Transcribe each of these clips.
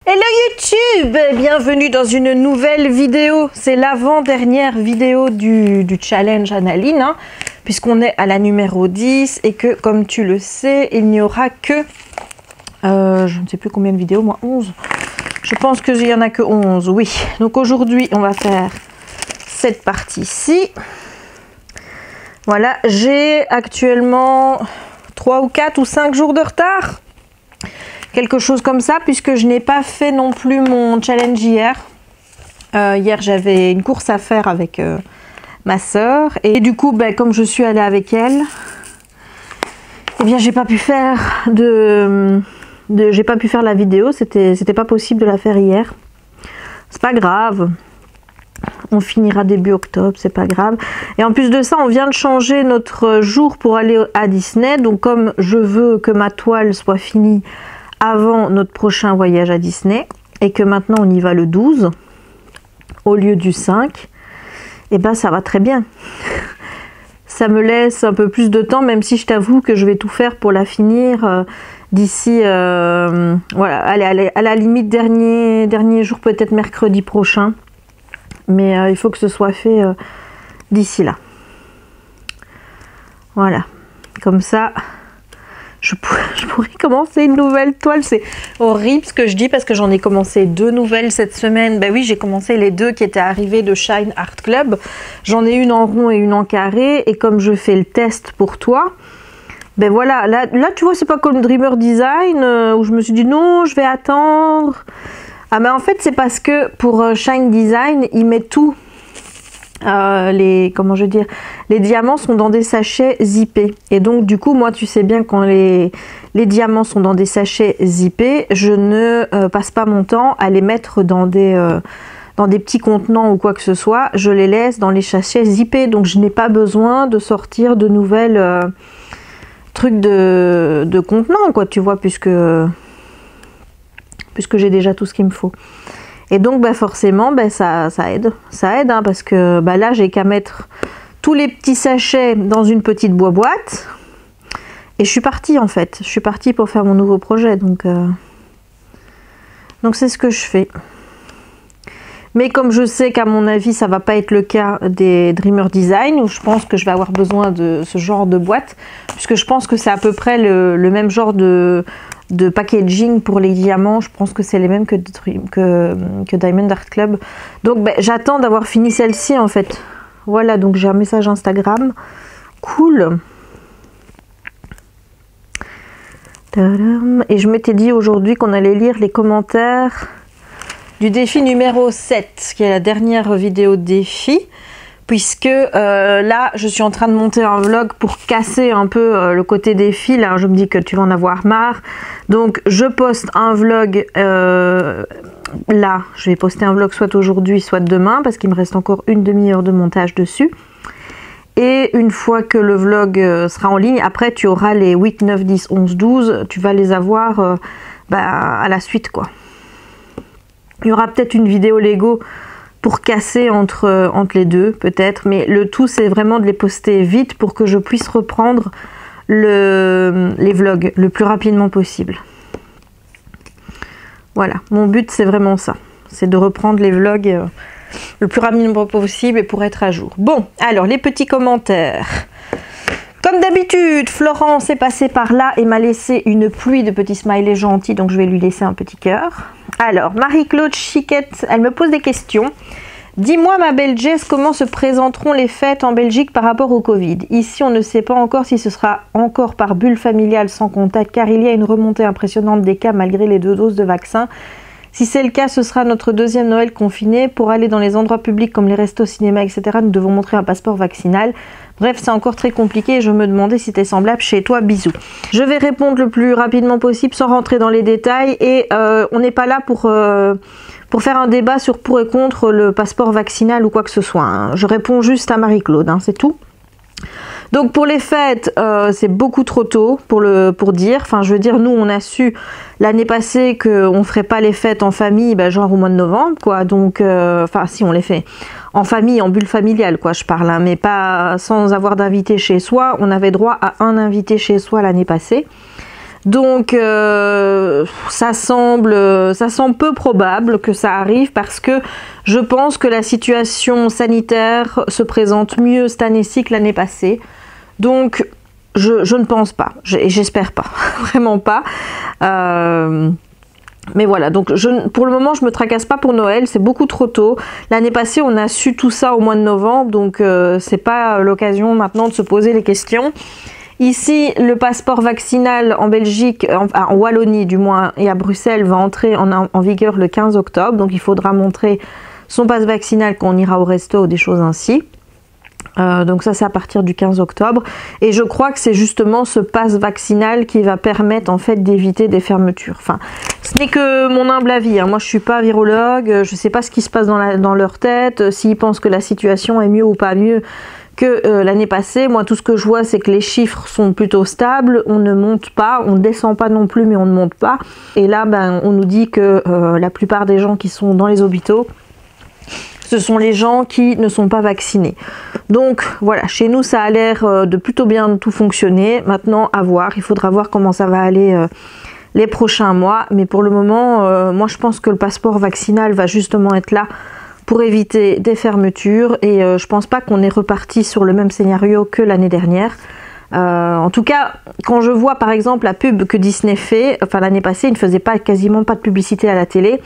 Hello YouTube, bienvenue dans une nouvelle vidéo. C'est l'avant-dernière vidéo du challenge Analine, hein, puisqu'on est à la numéro 10 et que, comme tu le sais, il n'y aura que, je ne sais plus combien de vidéos, moi 11. Je pense qu'il n'y en a que 11, oui. Donc aujourd'hui, on va faire cette partie-ci. Voilà, j'ai actuellement 3 ou 4 ou 5 jours de retard. Quelque chose comme ça, puisque je n'ai pas fait non plus mon challenge hier. Hier, j'avais une course à faire avec ma soeur. Et du coup, ben, comme je suis allée avec elle, eh bien, j'ai pas pu faire j'ai pas pu faire la vidéo. C'était pas possible de la faire hier. C'est pas grave. On finira début octobre, c'est pas grave. Et en plus de ça, on vient de changer notre jour pour aller à Disney. Donc, comme je veux que ma toile soit finie avant notre prochain voyage à Disney et que maintenant on y va le 12 au lieu du 5, et ben ça va très bien. Ça me laisse un peu plus de temps, même si je t'avoue que je vais tout faire pour la finir d'ici voilà, allez, à la limite dernier jour, peut-être mercredi prochain, mais il faut que ce soit fait d'ici là. Voilà, comme ça je pourrais commencer une nouvelle toile. C'est horrible ce que je dis parce que j'en ai commencé 2 nouvelles cette semaine. Ben oui, j'ai commencé les 2 qui étaient arrivées de Shine Art Club. J'en ai une en rond et une en carré. Et comme je fais le test pour toi, ben voilà, là tu vois, c'est pas comme Dreamer Design où je me suis dit non, je vais attendre. Ah ben en fait, c'est parce que pour Shine Design, il met tout. Comment je veux dire, les diamants sont dans des sachets zippés, et donc du coup moi tu sais bien, quand les diamants sont dans des sachets zippés, je ne passe pas mon temps à les mettre dans des petits contenants ou quoi que ce soit. Je les laisse dans les sachets zippés, donc je n'ai pas besoin de sortir de nouvelles trucs de contenants, quoi, tu vois, puisque j'ai déjà tout ce qu'il me faut. Et donc bah forcément bah, ça aide hein, parce que bah, là j'ai qu'à mettre tous les petits sachets dans une petite boîte et je suis partie en fait. Je suis partie pour faire mon nouveau projet, donc c'est ce que je fais. Mais comme je sais qu'à mon avis ça va pas être le cas des Dreamer Design, où je pense que je vais avoir besoin de ce genre de boîte, puisque je pense que c'est à peu près le même genre de packaging pour les diamants. Je pense que c'est les mêmes que Diamond Art Club. Donc ben, j'attends d'avoir fini celle-ci en fait. Voilà, donc j'ai un message Instagram. Cool. Et je m'étais dit aujourd'hui qu'on allait lire les commentaires du défi numéro 7, qui est la dernière vidéo de défi. Puisque là, je suis en train de monter un vlog pour casser un peu le côté défi. Là, je me dis que tu vas en avoir marre. Donc, je poste un vlog. Là, je vais poster un vlog soit aujourd'hui, soit demain, parce qu'il me reste encore une demi-heure de montage dessus. Et une fois que le vlog sera en ligne, après, tu auras les 8, 9, 10, 11, 12. Tu vas les avoir à la suite, quoi. Il y aura peut-être une vidéo Lego pour casser entre les deux, peut-être, mais le tout c'est vraiment de les poster vite pour que je puisse reprendre les vlogs le plus rapidement possible. Voilà, mon but c'est vraiment ça, c'est de reprendre les vlogs le plus rapidement possible et pour être à jour. Bon, alors les petits commentaires. Comme d'habitude, Florence est passée par là et m'a laissé une pluie de petits smileys gentils, donc je vais lui laisser un petit cœur. Alors, Marie-Claude Chiquette, elle me pose des questions. Dis-moi ma belle Jess, comment se présenteront les fêtes en Belgique par rapport au Covid? Ici, on ne sait pas encore si ce sera encore par bulle familiale sans contact, car il y a une remontée impressionnante des cas malgré les 2 doses de vaccin. Si c'est le cas, ce sera notre 2e Noël confiné. Pour aller dans les endroits publics comme les restos, cinéma, etc., nous devons montrer un passeport vaccinal. Bref, c'est encore très compliqué et je me demandais si c'était semblable chez toi. Bisous. Je vais répondre le plus rapidement possible sans rentrer dans les détails. Et on n'est pas là pour faire un débat sur pour et contre le passeport vaccinal ou quoi que ce soit, hein. Je réponds juste à Marie-Claude, hein, c'est tout. Donc pour les fêtes, c'est beaucoup trop tôt pour dire. Enfin, je veux dire, nous, on a su l'année passée qu'on ne ferait pas les fêtes en famille, ben, genre au mois de novembre, quoi. Donc, enfin, si on les fait en famille, en bulle familiale, quoi, je parle, hein, mais pas sans avoir d'invité chez soi. On avait droit à un invité chez soi l'année passée. Donc ça semble peu probable que ça arrive parce que je pense que la situation sanitaire se présente mieux cette année-ci que l'année passée. Donc je ne pense pas, et j'espère pas, vraiment pas. Mais voilà, donc pour le moment je me tracasse pas pour Noël, c'est beaucoup trop tôt. L'année passée on a su tout ça au mois de novembre, donc c'est pas l'occasion maintenant de se poser les questions. Ici, le passeport vaccinal en Belgique, en Wallonie du moins, et à Bruxelles va entrer en vigueur le 15 octobre. Donc il faudra montrer son passe vaccinal quand on ira au resto ou des choses ainsi. Donc ça c'est à partir du 15 octobre. Et je crois que c'est justement ce passe vaccinal qui va permettre en fait d'éviter des fermetures. Enfin, ce n'est que mon humble avis, hein. Moi je suis pas virologue, je sais pas ce qui se passe dans leur tête, s'ils pensent que la situation est mieux ou pas mieux que l'année passée. Moi tout ce que je vois c'est que les chiffres sont plutôt stables, on ne monte pas, on ne descend pas non plus mais on ne monte pas. Et là ben, on nous dit que la plupart des gens qui sont dans les hôpitaux, ce sont les gens qui ne sont pas vaccinés. Donc voilà, chez nous ça a l'air de plutôt bien tout fonctionner. Maintenant à voir, il faudra voir comment ça va aller les prochains mois. Mais pour le moment, moi je pense que le passeport vaccinal va justement être là pour éviter des fermetures. Et je pense pas qu'on est reparti sur le même scénario que l'année dernière. En tout cas, quand je vois par exemple la pub que Disney fait, enfin l'année passée, ils ne faisaient quasiment pas de publicité à la télé.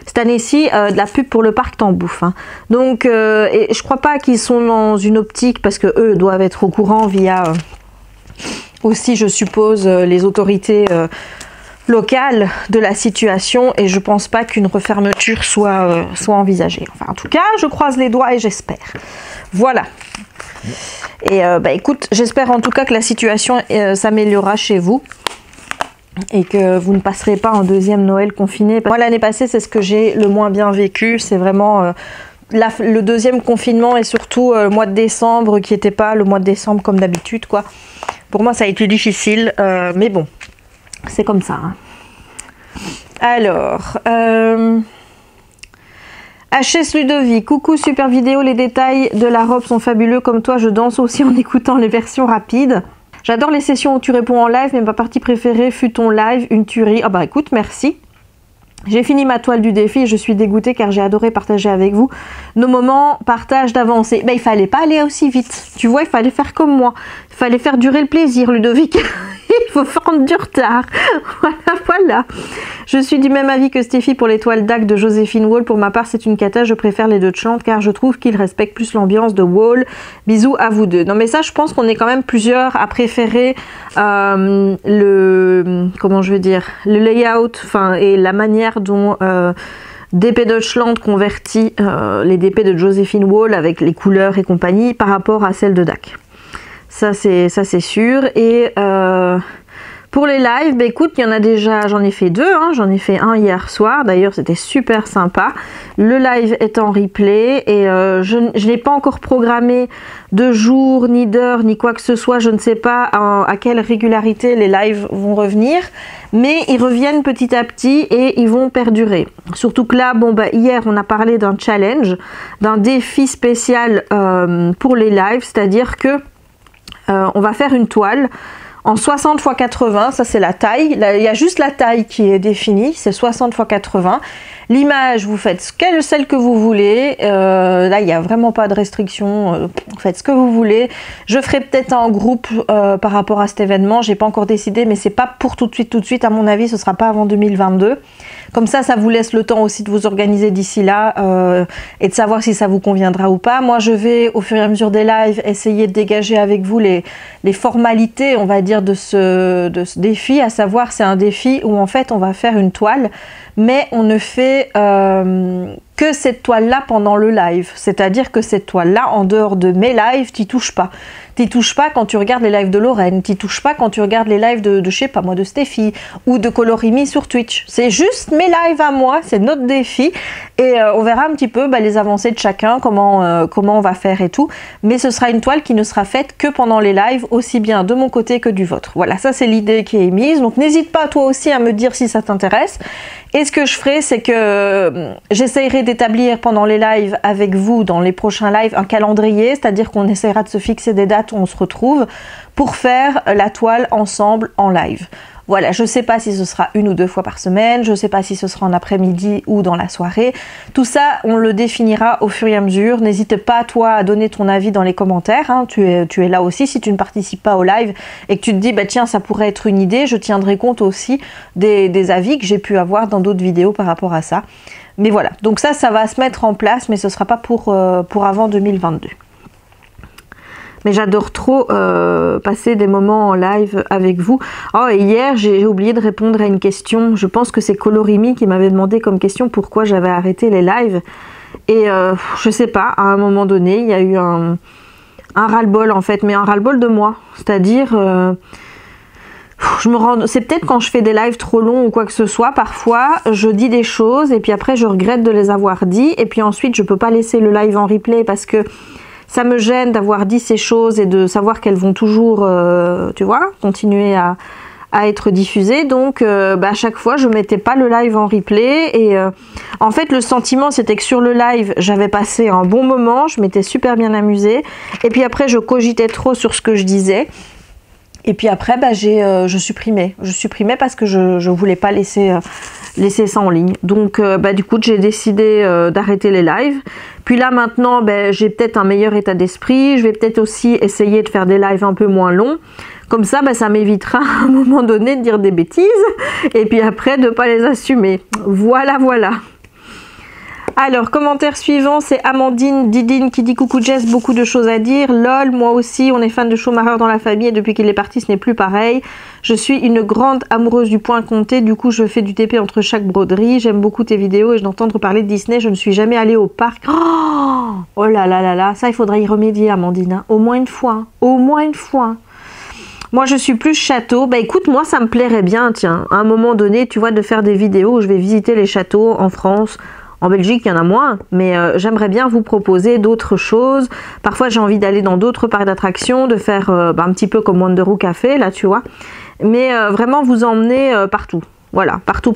Cette année-ci, de la pub pour le parc t'en bouffe. Hein. Donc, et je crois pas qu'ils sont dans une optique, parce que eux doivent être au courant via aussi, je suppose, les autorités locales de la situation, et je pense pas qu'une refermeture soit envisagée. Enfin, en tout cas, je croise les doigts et j'espère. Voilà. Et bah écoute, j'espère en tout cas que la situation s'améliorera chez vous et que vous ne passerez pas un deuxième Noël confiné. Moi l'année passée c'est ce que j'ai le moins bien vécu, c'est vraiment le deuxième confinement et surtout le mois de décembre qui n'était pas le mois de décembre comme d'habitude quoi. Pour moi ça a été difficile, mais bon, c'est comme ça. Hein. Alors... HS Ludovic, coucou, super vidéo, les détails de la robe sont fabuleux, comme toi je danse aussi en écoutant les versions rapides. J'adore les sessions où tu réponds en live, mais ma partie préférée fut ton live, une tuerie. Ah bah écoute, merci. J'ai fini ma toile du défi et je suis dégoûtée car j'ai adoré partager avec vous nos moments partage d'avancée. Ben il fallait pas aller aussi vite, tu vois, il fallait faire comme moi. Il fallait faire durer le plaisir, Ludovic. Il faut prendre du retard. Voilà. Je suis du même avis que Stéphie pour l'étoile d'Ac de Joséphine Wall. Pour ma part, c'est une cata. Je préfère les deux de Chante car je trouve qu'ils respectent plus l'ambiance de Wall. Bisous à vous deux. Non mais ça, je pense qu'on est quand même plusieurs à préférer comment je veux dire, le layout, enfin et la manière dont DP Deutschland convertit les DP de Joséphine Wall avec les couleurs et compagnie par rapport à celles de DAC. Ça c'est sûr. Et pour les lives, bah écoute, il y en a déjà, j'en ai fait deux, hein, j'en ai fait un hier soir, d'ailleurs c'était super sympa. Le live est en replay et je n'ai pas encore programmé de jour, ni d'heure, ni quoi que ce soit, je ne sais pas à quelle régularité les lives vont revenir, mais ils reviennent petit à petit et ils vont perdurer. Surtout que là, bon bah hier on a parlé d'un challenge, d'un défi spécial pour les lives, c'est-à-dire que on va faire une toile en 60 x 80, ça c'est la taille, là, il y a juste la taille qui est définie, c'est 60 x 80. L'image, vous faites celle que vous voulez, là il n'y a vraiment pas de restriction, vous faites ce que vous voulez. Je ferai peut-être un groupe par rapport à cet événement, j'ai pas encore décidé, mais c'est pas pour tout de suite, à mon avis ce sera pas avant 2022. Comme ça vous laisse le temps aussi de vous organiser d'ici là et de savoir si ça vous conviendra ou pas. Moi je vais au fur et à mesure des lives essayer de dégager avec vous les formalités, on va dire, de ce défi, à savoir c'est un défi où en fait on va faire une toile, mais on ne fait que cette toile là pendant le live, c'est-à-dire que cette toile là en dehors de mes lives t'y touches pas. T'y touches pas quand tu regardes les lives de Lorraine, t'y touches pas quand tu regardes les lives de je sais pas moi, de Stéphie ou de Colorimi sur Twitch. C'est juste mes lives à moi, c'est notre défi et on verra un petit peu les avancées de chacun, comment on va faire et tout. Mais ce sera une toile qui ne sera faite que pendant les lives, aussi bien de mon côté que du vôtre. Voilà, ça c'est l'idée qui est émise. Donc n'hésite pas toi aussi à me dire si ça t'intéresse. Et ce que je ferai, c'est que j'essayerai d'établir pendant les lives avec vous, dans les prochains lives, un calendrier, c'est-à-dire qu'on essaiera de se fixer des dates où on se retrouve pour faire la toile ensemble en live. Voilà, je sais pas si ce sera 1 ou 2 fois par semaine, je sais pas si ce sera en après-midi ou dans la soirée. Tout ça, on le définira au fur et à mesure. N'hésite pas, toi, à donner ton avis dans les commentaires. Hein. Tu es là aussi. Si tu ne participes pas au live et que tu te dis, bah tiens, ça pourrait être une idée, je tiendrai compte aussi des avis que j'ai pu avoir dans d'autres vidéos par rapport à ça. Mais voilà, donc ça va se mettre en place, mais ce ne sera pas pour avant 2022. Mais j'adore trop passer des moments en live avec vous. Oh, et hier, j'ai oublié de répondre à une question. Je pense que c'est Colorimi qui m'avait demandé comme question pourquoi j'avais arrêté les lives. Et je sais pas, à un moment donné, il y a eu un ras-le-bol en fait, mais un ras-le-bol de moi. C'est-à-dire, c'est peut-être quand je fais des lives trop longs ou quoi que ce soit, parfois je dis des choses et puis après je regrette de les avoir dit. Et puis ensuite, je peux pas laisser le live en replay parce que ça me gêne d'avoir dit ces choses et de savoir qu'elles vont toujours, tu vois, continuer à être diffusées. Donc, à chaque fois, je mettais pas le live en replay. Et en fait, le sentiment, c'était que sur le live, j'avais passé un bon moment. Je m'étais super bien amusée. Et puis après, je cogitais trop sur ce que je disais. Et puis après, je supprimais. Je supprimais parce que je voulais pas laisser ça en ligne. Donc du coup j'ai décidé d'arrêter les lives. Puis là maintenant j'ai peut-être un meilleur état d'esprit. Je vais peut-être aussi essayer de faire des lives un peu moins longs. Comme ça ça m'évitera à un moment donné de dire des bêtises et puis après de pas les assumer. Voilà. Alors, commentaire suivant, c'est Amandine Didine qui dit coucou Jess, beaucoup de choses à dire. Lol, moi aussi, on est fan de Schumacher dans la famille et depuis qu'il est parti, ce n'est plus pareil. Je suis une grande amoureuse du point compté, du coup je fais du TP entre chaque broderie. J'aime beaucoup tes vidéos et d'entendre parler de Disney. Je ne suis jamais allée au parc. Oh là là là là, ça il faudrait y remédier Amandine. Hein. Au moins une fois. Hein. Au moins une fois. Hein. Moi je suis plus château. Bah écoute, moi ça me plairait bien, tiens, à un moment donné, tu vois, de faire des vidéos où je vais visiter les châteaux en France. En Belgique, il y en a moins, mais j'aimerais bien vous proposer d'autres choses. Parfois, j'ai envie d'aller dans d'autres parcs d'attractions, de faire un petit peu comme Wanderoo Café, là, tu vois. Mais vraiment vous emmener partout. Voilà, partout.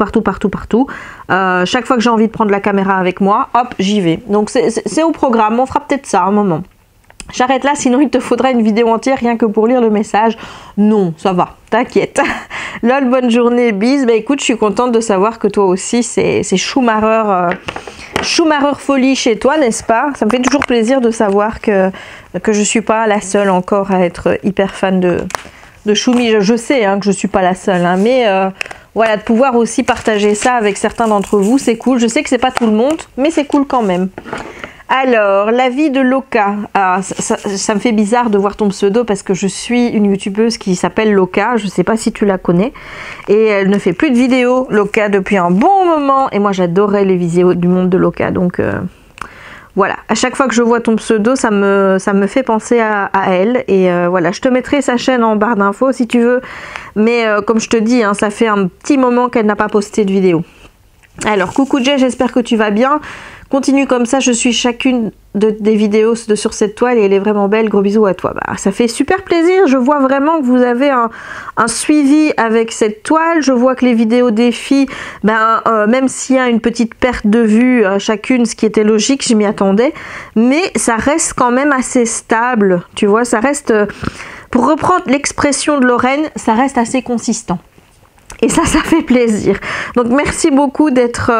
Chaque fois que j'ai envie de prendre la caméra avec moi, hop, j'y vais. Donc, c'est au programme. On fera peut-être ça un moment. J'arrête là, sinon il te faudra une vidéo entière rien que pour lire le message. Non, ça va, t'inquiète. Lol, bonne journée, bis. Bah écoute, je suis contente de savoir que toi aussi, c'est Schumacher folie chez toi, n'est-ce pas? Ça me fait toujours plaisir de savoir que je suis pas la seule encore à être hyper fan de Schumi. Je sais hein, que je suis pas la seule, hein, mais voilà, de pouvoir aussi partager ça avec certains d'entre vous, c'est cool. Je sais que c'est pas tout le monde, mais c'est cool quand même. Alors, la vie de Loca. Ah, ça me fait bizarre de voir ton pseudo parce que je suis une youtubeuse qui s'appelle Loca. Je ne sais pas si tu la connais. Et elle ne fait plus de vidéos, Loca, depuis un bon moment. Et moi, j'adorais les vidéos du monde de Loca. Donc, voilà. À chaque fois que je vois ton pseudo, ça me fait penser à elle. Et voilà, je te mettrai sa chaîne en barre d'infos si tu veux. Mais comme je te dis, hein, ça fait un petit moment qu'elle n'a pas posté de vidéo. Alors, coucou Jay, j'espère que tu vas bien. Continue comme ça, je suis chacune des vidéos sur cette toile et elle est vraiment belle. Gros bisous à toi. Bah, ça fait super plaisir. Je vois vraiment que vous avez un suivi avec cette toile. Je vois que les vidéos des filles, même s'il y a une petite perte de vue chacune, ce qui était logique, je m'y attendais. Mais ça reste quand même assez stable. Tu vois, ça reste, pour reprendre l'expression de Lorraine, ça reste assez consistant. Et ça fait plaisir. Donc merci beaucoup d'être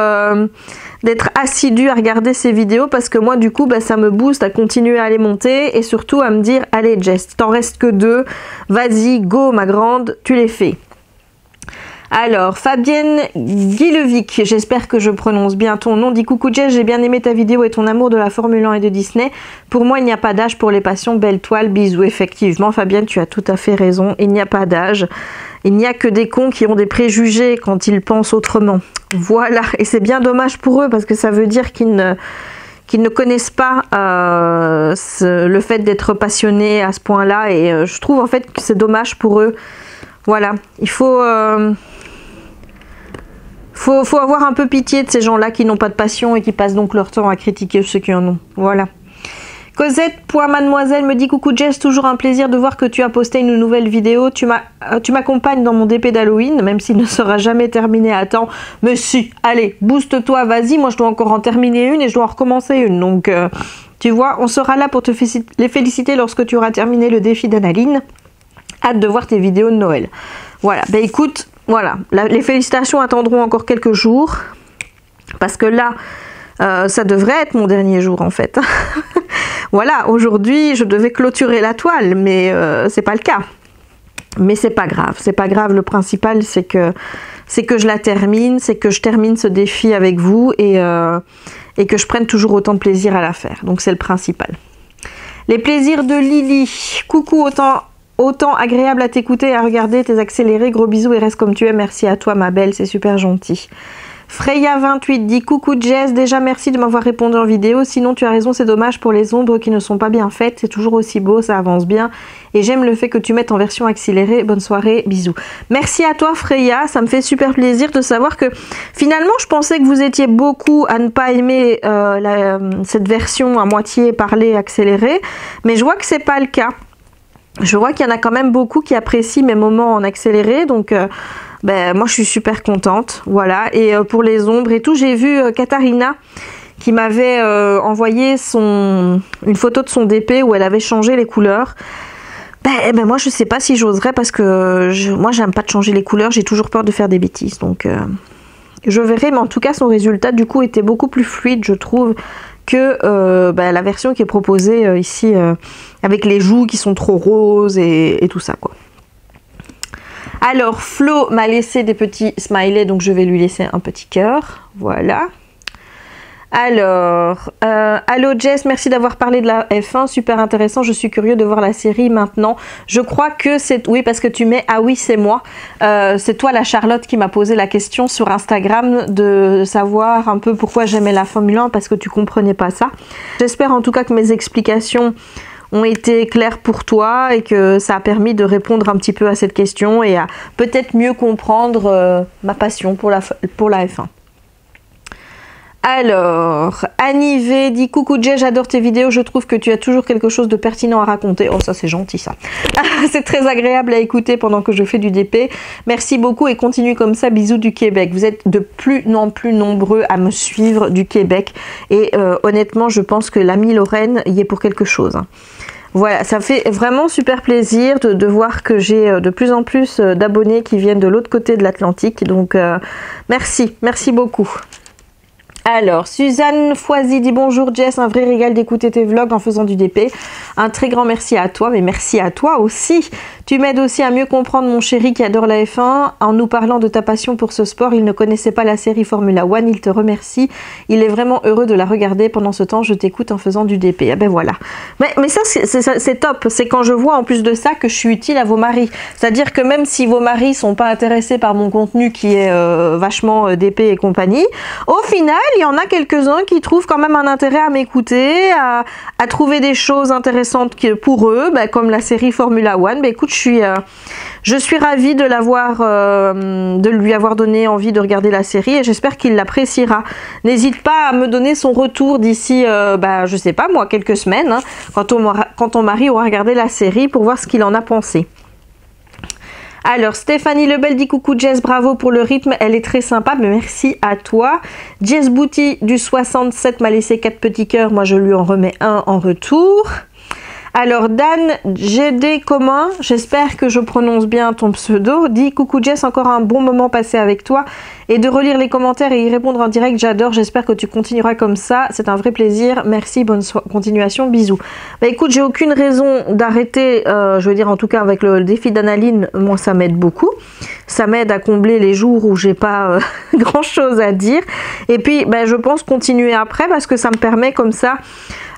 assidu à regarder ces vidéos parce que moi du coup ça me booste à continuer à les monter et surtout à me dire allez Jess, t'en restes que 2, vas-y, go ma grande, tu les fais. Alors, Fabienne Guilevic, j'espère que je prononce bien ton nom, dit coucou Jess, j'ai bien aimé ta vidéo et ton amour de la Formule 1 et de Disney. Pour moi, il n'y a pas d'âge pour les passions, belle toile, bisous. Effectivement, Fabienne, tu as tout à fait raison, il n'y a pas d'âge. Il n'y a que des cons qui ont des préjugés quand ils pensent autrement. Voilà, et c'est bien dommage pour eux parce que ça veut dire qu'ils ne connaissent pas le fait d'être passionnés à ce point-là et je trouve en fait que c'est dommage pour eux. Voilà, il faut avoir un peu pitié de ces gens-là qui n'ont pas de passion et qui passent donc leur temps à critiquer ceux qui en ont. Voilà. Cosette.mademoiselle me dit coucou Jess, toujours un plaisir de voir que tu as posté une nouvelle vidéo. Tu m'accompagnes dans mon DP d'Halloween, même s'il ne sera jamais terminé à temps. Mais si, allez, booste-toi, vas-y, moi je dois encore en terminer une et je dois en recommencer une. Donc, tu vois, on sera là pour te les féliciter lorsque tu auras terminé le défi d'Analine. Hâte de voir tes vidéos de Noël. Voilà, bah écoute, voilà, les félicitations attendront encore quelques jours. Parce que là, ça devrait être mon dernier jour en fait. Voilà, aujourd'hui, je devais clôturer la toile, mais c'est pas le cas. Mais c'est pas grave, c'est pas grave. Le principal, c'est que je la termine, c'est que je termine ce défi avec vous et que je prenne toujours autant de plaisir à la faire. Donc c'est le principal. Les plaisirs de Lily. Coucou, autant agréable à t'écouter et à regarder, tes accélérés. Gros bisous et reste comme tu es. Merci à toi ma belle, c'est super gentil. Freya28 dit coucou Jess, déjà merci de m'avoir répondu en vidéo, sinon tu as raison, c'est dommage pour les ombres qui ne sont pas bien faites, c'est toujours aussi beau, ça avance bien et j'aime le fait que tu mettes en version accélérée. Bonne soirée, bisous. Merci à toi Freya, ça me fait super plaisir de savoir que finalement je pensais que vous étiez beaucoup à ne pas aimer cette version à moitié parlée accélérée, mais je vois que c'est pas le cas. Je vois qu'il y en a quand même beaucoup qui apprécient mes moments en accéléré, donc moi je suis super contente, voilà. Et pour les ombres et tout, j'ai vu Katharina qui m'avait envoyé une photo de son DP où elle avait changé les couleurs. Moi je sais pas si j'oserais parce que moi j'aime pas de changer les couleurs, j'ai toujours peur de faire des bêtises, donc je verrai, mais en tout cas son résultat du coup était beaucoup plus fluide je trouve que la version qui est proposée ici avec les joues qui sont trop roses et tout ça quoi. Alors Flo m'a laissé des petits smileys, donc je vais lui laisser un petit cœur, voilà. Alors, allô Jess, merci d'avoir parlé de la F1, super intéressant, je suis curieux de voir la série maintenant. Je crois que c'est... Oui, parce que tu mets... Ah oui, c'est moi. C'est toi la Charlotte qui m'a posé la question sur Instagram de savoir un peu pourquoi j'aimais la Formule 1, parce que tu comprenais pas ça. J'espère en tout cas que mes explications ont été claires pour toi et que ça a permis de répondre un petit peu à cette question et à peut-être mieux comprendre ma passion pour la F1. Alors, Annie V dit coucou Jay, j'adore tes vidéos, je trouve que tu as toujours quelque chose de pertinent à raconter. Oh ça c'est gentil ça. C'est très agréable à écouter pendant que je fais du DP. Merci beaucoup et continue comme ça, bisous du Québec. Vous êtes de plus en plus nombreux à me suivre du Québec et honnêtement je pense que l'amie Lorraine y est pour quelque chose. Voilà, ça fait vraiment super plaisir de voir que j'ai de plus en plus d'abonnés qui viennent de l'autre côté de l'Atlantique. Donc merci beaucoup. Alors, Suzanne Foisy dit bonjour Jess, un vrai régal d'écouter tes vlogs en faisant du DP. Un très grand merci à toi, mais merci à toi aussi. Tu m'aides aussi à mieux comprendre mon chéri qui adore la F1. En nous parlant de ta passion pour ce sport, il ne connaissait pas la série Formula One, il te remercie. Il est vraiment heureux de la regarder. Pendant ce temps, je t'écoute en faisant du DP. Ah ben voilà. Mais ça, c'est top. C'est quand je vois en plus de ça que je suis utile à vos maris. C'est-à-dire que même si vos maris sont pas intéressés par mon contenu qui est vachement DP et compagnie, au final, il y en a quelques-uns qui trouvent quand même un intérêt à m'écouter, à trouver des choses intéressantes pour eux, comme la série Formula One. Écoute, je suis ravie de lui avoir donné envie de regarder la série et j'espère qu'il l'appréciera. N'hésite pas à me donner son retour d'ici, je sais pas moi, quelques semaines, hein, quand ton mari aura regardé la série pour voir ce qu'il en a pensé. Alors, Stéphanie Lebel dit coucou Jess, bravo pour le rythme, elle est très sympa, mais merci à toi. Jess Bouty du 67 m'a laissé 4 petits cœurs, moi je lui en remets un en retour. Alors Dan GD commun, j'espère que je prononce bien ton pseudo, dit coucou Jess, encore un bon moment passé avec toi et de relire les commentaires et y répondre en direct, j'adore, j'espère que tu continueras comme ça, c'est un vrai plaisir, merci, bonne continuation, bisous. Écoute, j'ai aucune raison d'arrêter, je veux dire en tout cas avec le défi d'Analine, moi ça m'aide beaucoup, ça m'aide à combler les jours où j'ai pas grand chose à dire et puis je pense continuer après parce que ça me permet comme ça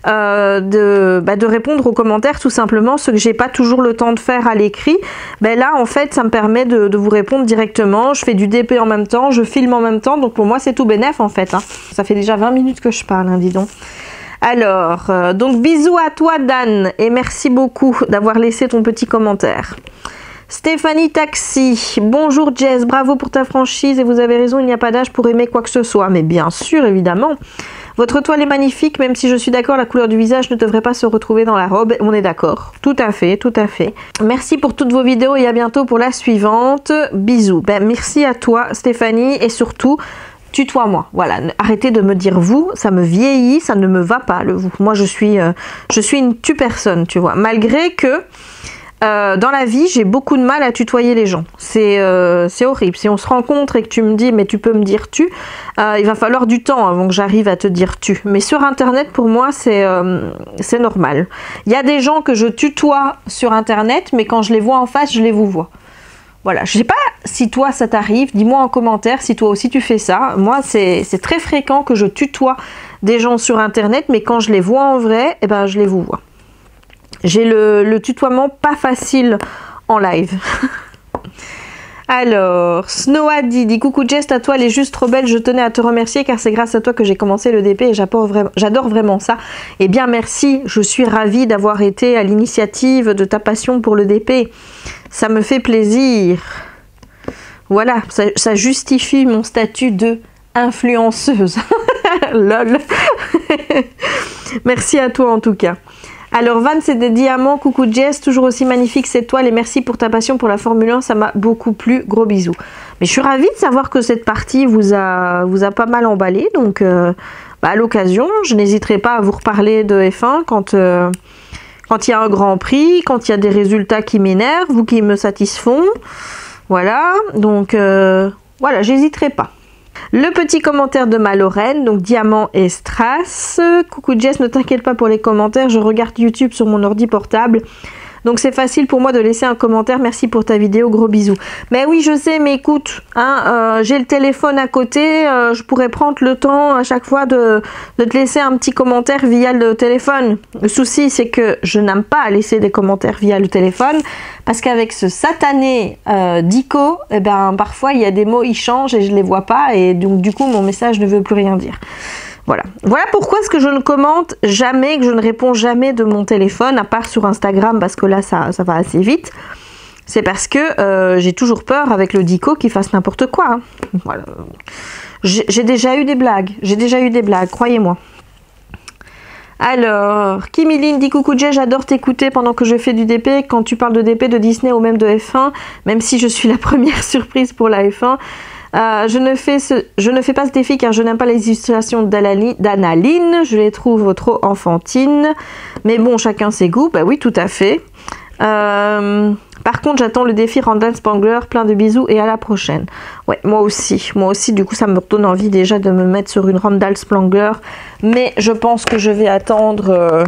de répondre aux commentaires tout simplement, ce que j'ai pas toujours le temps de faire à l'écrit. Là en fait ça me permet de vous répondre directement, je fais du DP en même temps, je filme en même temps, donc pour moi c'est tout bénef en fait, hein. Ça fait déjà 20 minutes que je parle, hein, dis donc. Alors, donc bisous à toi Dan et merci beaucoup d'avoir laissé ton petit commentaire. Stéphanie Taxi, bonjour Jess, bravo pour ta franchise et vous avez raison, il n'y a pas d'âge pour aimer quoi que ce soit, mais bien sûr évidemment. Votre toile est magnifique, même si je suis d'accord, la couleur du visage ne devrait pas se retrouver dans la robe. On est d'accord. Tout à fait, tout à fait. Merci pour toutes vos vidéos et à bientôt pour la suivante. Bisous. Merci à toi Stéphanie et surtout, tutoie-moi. Voilà, arrêtez de me dire vous, ça me vieillit, ça ne me va pas le vous. Moi je suis une tu personne, tu vois. Malgré que dans la vie, j'ai beaucoup de mal à tutoyer les gens. C'est horrible. Si on se rencontre et que tu me dis, mais tu peux me dire tu, il va falloir du temps avant que j'arrive à te dire tu. Mais sur Internet, pour moi, c'est normal. Il y a des gens que je tutoie sur Internet, mais quand je les vois en face, je les vous vois. Voilà, je sais pas si toi ça t'arrive, dis-moi en commentaire si toi aussi tu fais ça. Moi, c'est très fréquent que je tutoie des gens sur Internet, mais quand je les vois en vrai, eh ben, je les vous vois. J'ai le tutoiement pas facile en live. Alors, Snowa dit coucou Jess, à toi, elle est juste trop belle, je tenais à te remercier car c'est grâce à toi que j'ai commencé le DP et j'adore vraiment ça. Eh bien merci, je suis ravie d'avoir été à l'initiative de ta passion pour le DP. Ça me fait plaisir. Voilà, ça justifie mon statut de influenceuse. Lol. Merci à toi en tout cas. Alors Van, c'est des diamants, coucou Jess, toujours aussi magnifique cette toile et merci pour ta passion pour la Formule 1, ça m'a beaucoup plu, gros bisous. Mais je suis ravie de savoir que cette partie vous a pas mal emballé, donc à l'occasion, je n'hésiterai pas à vous reparler de F1 quand il y a un grand prix, quand il y a des résultats qui m'énervent ou qui me satisfont, voilà, donc voilà, j'hésiterai pas. Le petit commentaire de ma Lorraine, donc Diamant et Strass. Coucou Jess, ne t'inquiète pas pour les commentaires, je regarde YouTube sur mon ordi portable. Donc c'est facile pour moi de laisser un commentaire, merci pour ta vidéo, gros bisous. Mais oui, je sais, mais écoute, hein, j'ai le téléphone à côté, je pourrais prendre le temps à chaque fois de te laisser un petit commentaire via le téléphone. Le souci, c'est que je n'aime pas laisser des commentaires via le téléphone, parce qu'avec ce satané d'ICO, eh ben, parfois il y a des mots, ils changent et je les vois pas, et donc du coup mon message ne veut plus rien dire. Voilà. Voilà pourquoi est-ce que je ne commente jamais, que je ne réponds jamais de mon téléphone, à part sur Instagram, parce que là, ça va assez vite. C'est parce que j'ai toujours peur avec le dico qu'il fasse n'importe quoi. Hein. Voilà. J'ai déjà eu des blagues. Croyez-moi. Alors, Kimiline dit coucou Jay, j'adore t'écouter pendant que je fais du DP. Quand tu parles de DP, de Disney ou même de F1, même si je suis la première surprise pour la F1, je ne fais pas ce défi car je n'aime pas les illustrations d'Analine, je les trouve trop enfantines, mais bon, chacun ses goûts, bah oui, tout à fait. Par contre, j'attends le défi Randall Spangler, plein de bisous et à la prochaine. Ouais, moi aussi, du coup, ça me donne envie déjà de me mettre sur une Randall Spangler, mais je pense que je vais attendre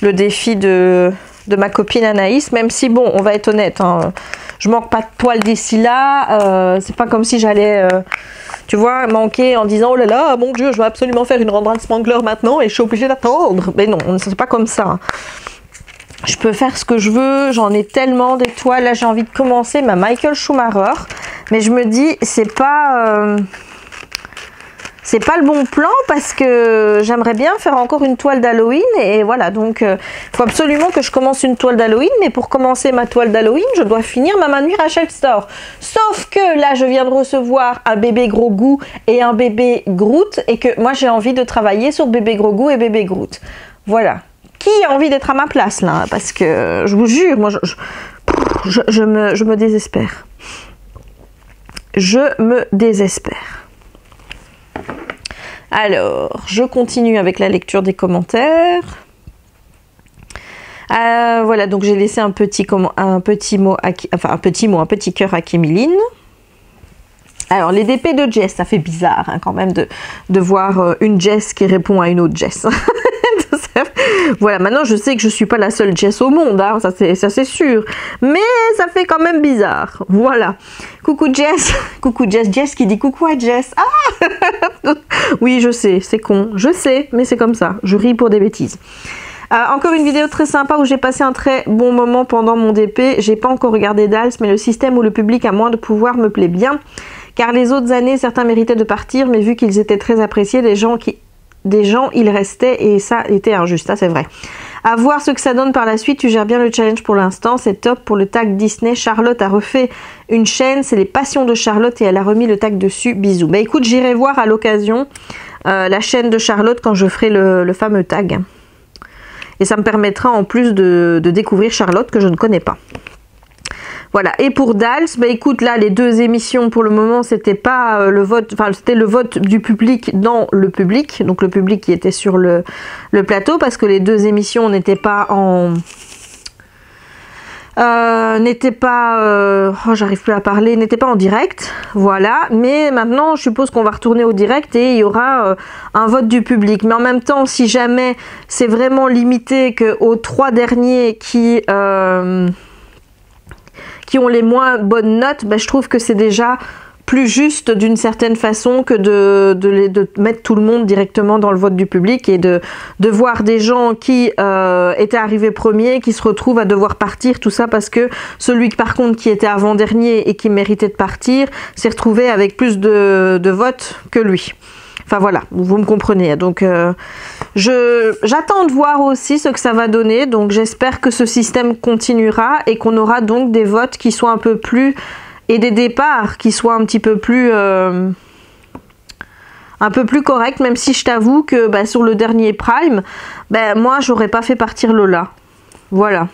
le défi de ma copine Anaïs, même si, bon, on va être honnête, hein, je manque pas de poils d'ici là, c'est pas comme si j'allais, tu vois, manquer en disant oh là là, mon Dieu, je vais absolument faire une Randall Spangler maintenant et je suis obligée d'attendre. Mais non, c'est pas comme ça. Je peux faire ce que je veux, j'en ai tellement des toiles. Là, j'ai envie de commencer ma Michael Schumacher, mais je me dis, c'est pas le bon plan parce que j'aimerais bien faire encore une toile d'Halloween et voilà, donc il faut absolument que je commence une toile d'Halloween, mais pour commencer ma toile d'Halloween, je dois finir ma Manu Rachel Store. Sauf que là, je viens de recevoir un bébé Gros Goût et un bébé Groot et que moi, j'ai envie de travailler sur bébé Gros Goût et bébé Groot. Voilà. Qui a envie d'être à ma place là? Parce que je vous jure, moi, je me désespère. Je me désespère. Alors, je continue avec la lecture des commentaires. Voilà, donc j'ai laissé un petit cœur à Kimiline. Alors, les DP de Jess, ça fait bizarre hein, quand même de voir une Jess qui répond à une autre Jess. Voilà, maintenant je sais que je suis pas la seule Jess au monde, hein, ça c'est sûr. Mais ça fait quand même bizarre. Voilà. Coucou Jess. Coucou Jess. Jess qui dit coucou à Jess. Ah oui, je sais, c'est con. Je sais, mais c'est comme ça. Je ris pour des bêtises. Encore une vidéo très sympa où j'ai passé un très bon moment pendant mon DP. J'ai pas encore regardé Dals, mais le système où le public a moins de pouvoir me plaît bien. Car les autres années, certains méritaient de partir, mais vu qu'ils étaient très appréciés, des gens, ils restaient et ça était injuste, ça c'est vrai. À voir ce que ça donne par la suite, tu gères bien le challenge pour l'instant, c'est top. Pour le tag Disney, Charlotte a refait une chaîne, c'est les passions de Charlotte et elle a remis le tag dessus, bisous. Bah écoute, j'irai voir à l'occasion la chaîne de Charlotte quand je ferai le fameux tag. Et ça me permettra en plus de découvrir Charlotte que je ne connais pas. Voilà, et pour Dals, bah écoute, là, les deux émissions, pour le moment, c'était pas le vote, enfin, c'était le vote du public dans le public, donc le public qui était sur le plateau, parce que les deux émissions n'étaient pas en n'était pas, oh, j'arrive plus à parler, n'était pas en direct, voilà, mais maintenant je suppose qu'on va retourner au direct et il y aura un vote du public, mais en même temps si jamais c'est vraiment limité qu'aux 3 derniers qui ont les moins bonnes notes, ben, je trouve que c'est déjà plus juste d'une certaine façon que de mettre tout le monde directement dans le vote du public et de voir des gens qui étaient arrivés premiers, qui se retrouvent à devoir partir, tout ça parce que celui par contre qui était avant-dernier et qui méritait de partir s'est retrouvé avec plus de votes que lui. Enfin voilà, vous me comprenez. Donc j'attends de voir aussi ce que ça va donner. Donc j'espère que ce système continuera et qu'on aura donc des votes qui soient un peu plus... et des départs qui soient un petit peu plus corrects, même si je t'avoue que bah, sur le dernier Prime, bah, moi j'aurais pas fait partir Lola. Voilà.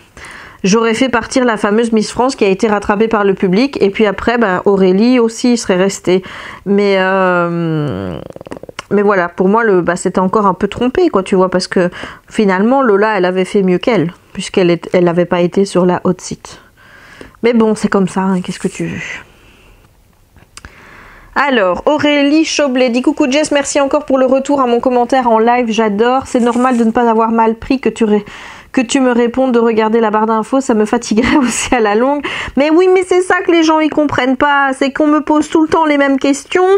J'aurais fait partir la fameuse Miss France qui a été rattrapée par le public, et puis après bah, Aurélie aussi serait restée. Mais voilà, pour moi bah, c'était encore un peu trompé, quoi, tu vois, parce que finalement Lola elle avait fait mieux qu'elle, puisqu'elle n'avait pas été sur la hot seat. Mais bon, c'est comme ça, hein, qu'est-ce que tu veux. Alors, Aurélie Choblet dit coucou Jess, merci encore pour le retour à mon commentaire en live, j'adore. C'est normal de ne pas avoir mal pris que tu me répondes de regarder la barre d'infos, ça me fatiguerait aussi à la longue. Mais oui, mais c'est ça que les gens ils comprennent pas, c'est qu'on me pose tout le temps les mêmes questions,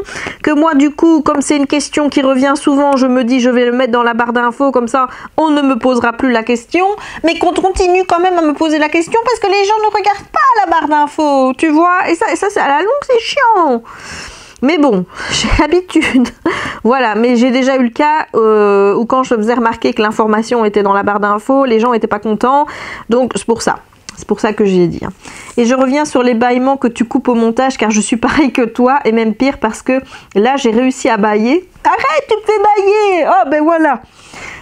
que moi du coup, comme c'est une question qui revient souvent, je me dis je vais le mettre dans la barre d'infos, comme ça on ne me posera plus la question, mais qu'on continue quand même à me poser la question parce que les gens ne regardent pas la barre d'infos, tu vois, et ça c'est à la longue c'est chiant. Mais bon, j'ai l'habitude. Voilà, mais j'ai déjà eu le cas où quand je faisais remarquer que l'information était dans la barre d'infos, les gens n'étaient pas contents. Donc c'est pour ça. C'est pour ça que j'ai dit. Et je reviens sur les bâillements que tu coupes au montage car je suis pareil que toi et même pire parce que là j'ai réussi à bâiller. Arrête, tu me fais bâiller. Oh ben voilà.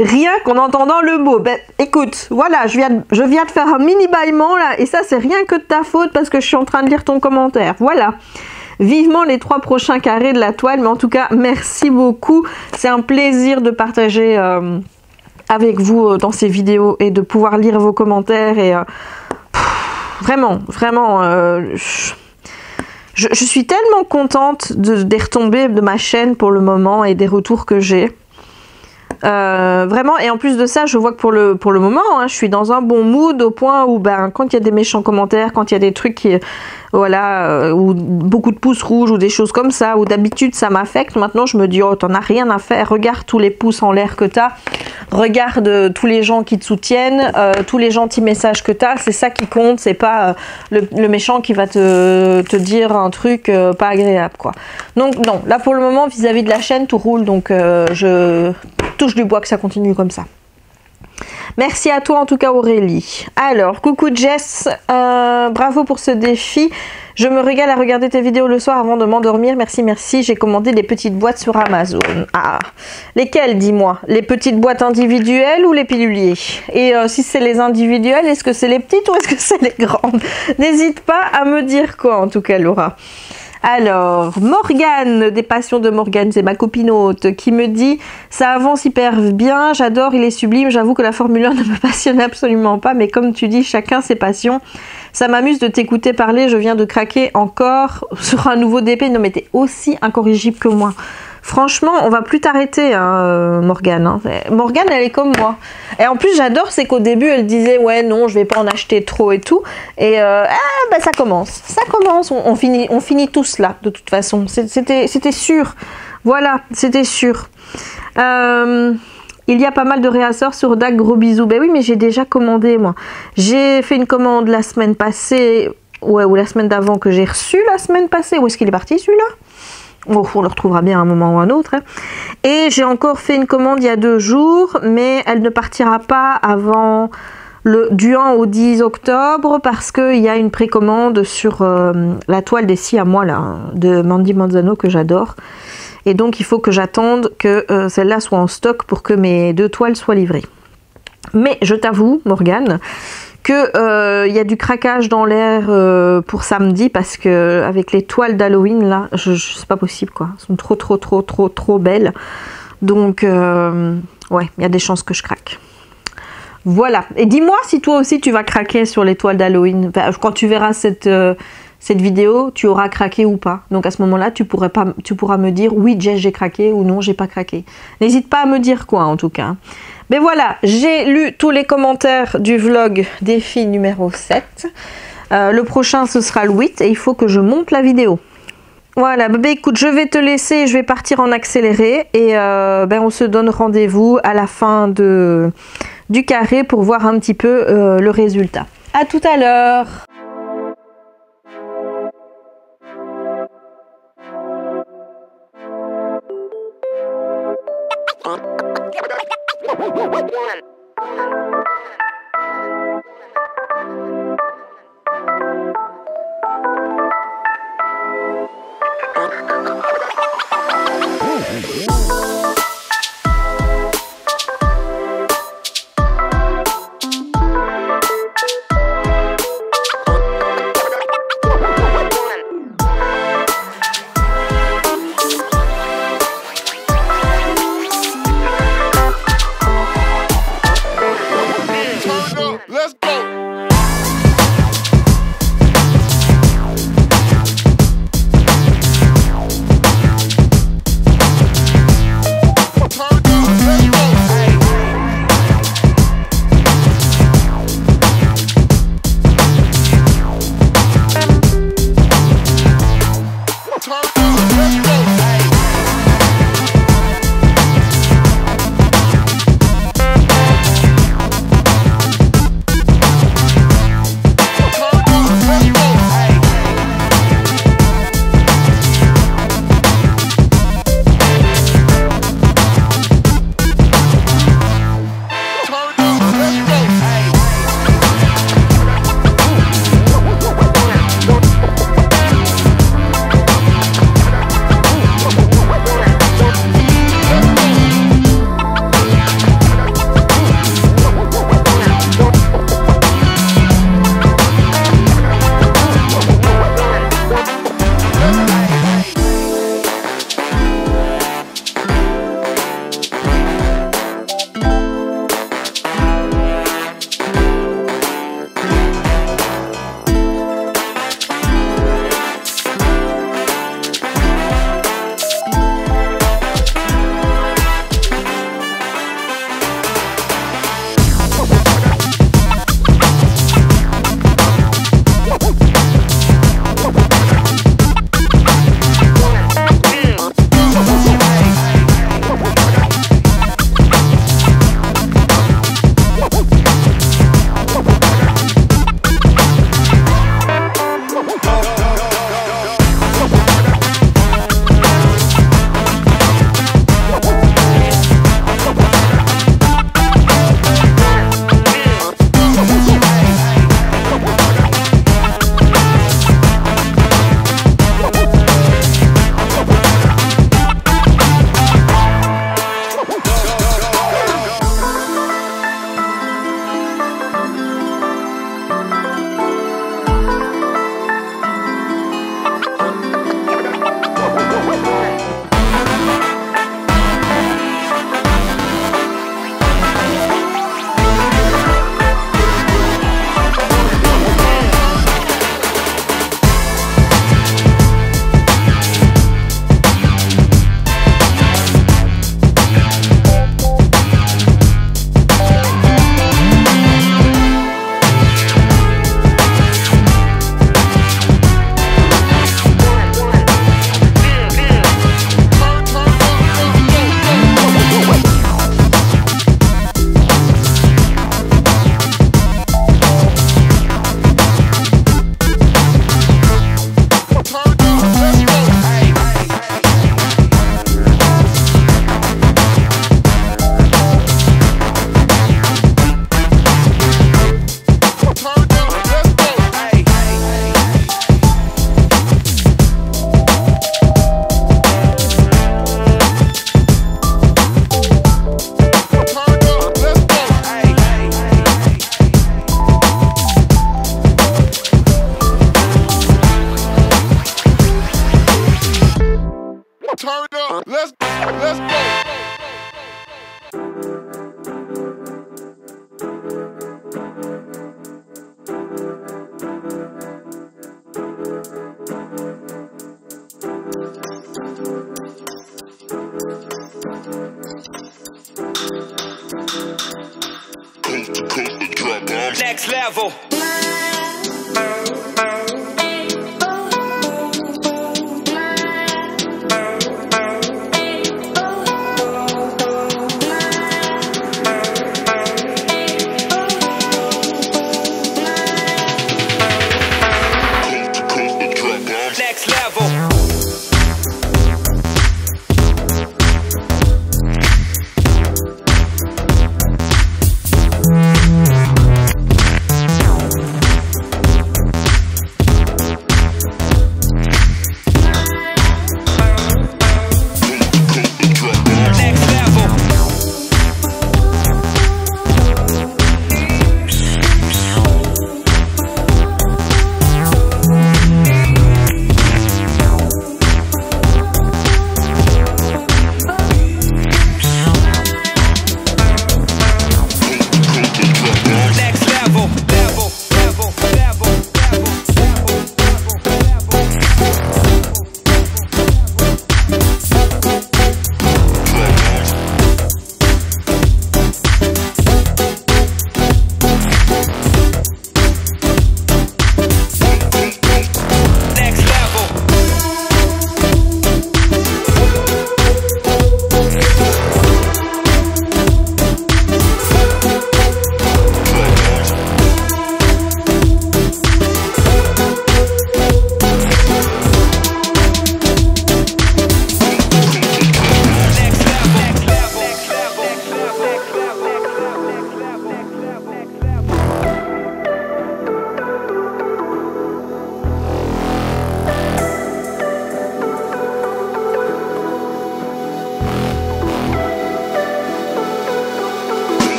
Rien qu'en entendant le mot. Ben écoute, voilà, je viens de faire un mini bâillement là et ça c'est rien que de ta faute parce que je suis en train de lire ton commentaire. Voilà. Vivement les 3 prochains carrés de la toile, mais en tout cas merci beaucoup, c'est un plaisir de partager avec vous dans ces vidéos et de pouvoir lire vos commentaires et vraiment je suis tellement contente des retombées de ma chaîne pour le moment et des retours que j'ai. Vraiment, et en plus de ça je vois que pour le moment hein, je suis dans un bon mood au point où ben, quand il y a des méchants commentaires, quand il y a des trucs qui voilà, ou beaucoup de pouces rouges ou des choses comme ça, où d'habitude ça m'affecte, maintenant je me dis oh t'en as rien à faire, regarde tous les pouces en l'air que t'as, regarde tous les gens qui te soutiennent, tous les gentils messages que t'as, c'est ça qui compte, c'est pas le méchant qui va te dire un truc pas agréable quoi. Donc non, là pour le moment vis-à-vis de la chaîne tout roule, donc je touche du bois que ça continue comme ça. Merci à toi en tout cas Aurélie. Alors, coucou Jess, bravo pour ce défi. Je me régale à regarder tes vidéos le soir avant de m'endormir. Merci, merci. J'ai commandé des petites boîtes sur Amazon. Ah, lesquelles, dis-moi? Les petites boîtes individuelles ou les piluliers? Et si c'est les individuelles, est-ce que c'est les petites ou est-ce que c'est les grandes? N'hésite pas à me dire quoi en tout cas Laura. Alors, Morgane, des passions de Morgane, c'est ma copinote, qui me dit « Ça avance hyper bien, j'adore, il est sublime, j'avoue que la Formule 1 ne me passionne absolument pas, mais comme tu dis, chacun ses passions. Ça m'amuse de t'écouter parler, je viens de craquer encore sur un nouveau DP. » Non mais t'es aussi incorrigible que moi. Franchement, on va plus t'arrêter, hein, Morgane. Hein. Morgane, elle est comme moi. Et en plus, j'adore, c'est qu'au début, elle disait, ouais, non, je vais pas en acheter trop et tout. Et bah, ça commence. Ça commence. On finit tous là, de toute façon. C'était sûr. Voilà, c'était sûr. Il y a pas mal de réasseurs sur DAC, gros bisous. Ben oui, mais j'ai déjà commandé, moi. J'ai fait une commande la semaine passée, ouais, ou la semaine d'avant que j'ai reçu la semaine passée. Où est-ce qu'il est parti, celui-là? Oh, on le retrouvera bien à un moment ou à un autre. Hein. Et j'ai encore fait une commande il y a 2 jours, mais elle ne partira pas avant du 1 au 10 octobre parce qu'il y a une précommande sur la toile des 6 à moi là, de Mandy Manzano que j'adore. Et donc il faut que j'attende que celle-là soit en stock pour que mes 2 toiles soient livrées. Mais je t'avoue, Morgane, que y a du craquage dans l'air pour samedi parce que avec les toiles d'Halloween là, c'est pas possible quoi. Elles sont trop belles. Donc ouais, il y a des chances que je craque. Voilà. Et dis-moi si toi aussi tu vas craquer sur l'étoile d'Halloween. Enfin, quand tu verras cette vidéo, tu auras craqué ou pas. Donc à ce moment-là, tu pourras me dire oui, Jess, j'ai craqué ou non, j'ai pas craqué. N'hésite pas à me dire quoi en tout cas. Mais voilà, j'ai lu tous les commentaires du vlog défi numéro 7. Le prochain, ce sera le 8 et il faut que je monte la vidéo. Voilà, bah écoute, je vais te laisser, je vais partir en accéléré et on se donne rendez-vous à la fin du carré pour voir un petit peu le résultat. À tout à l'heure. Let's go.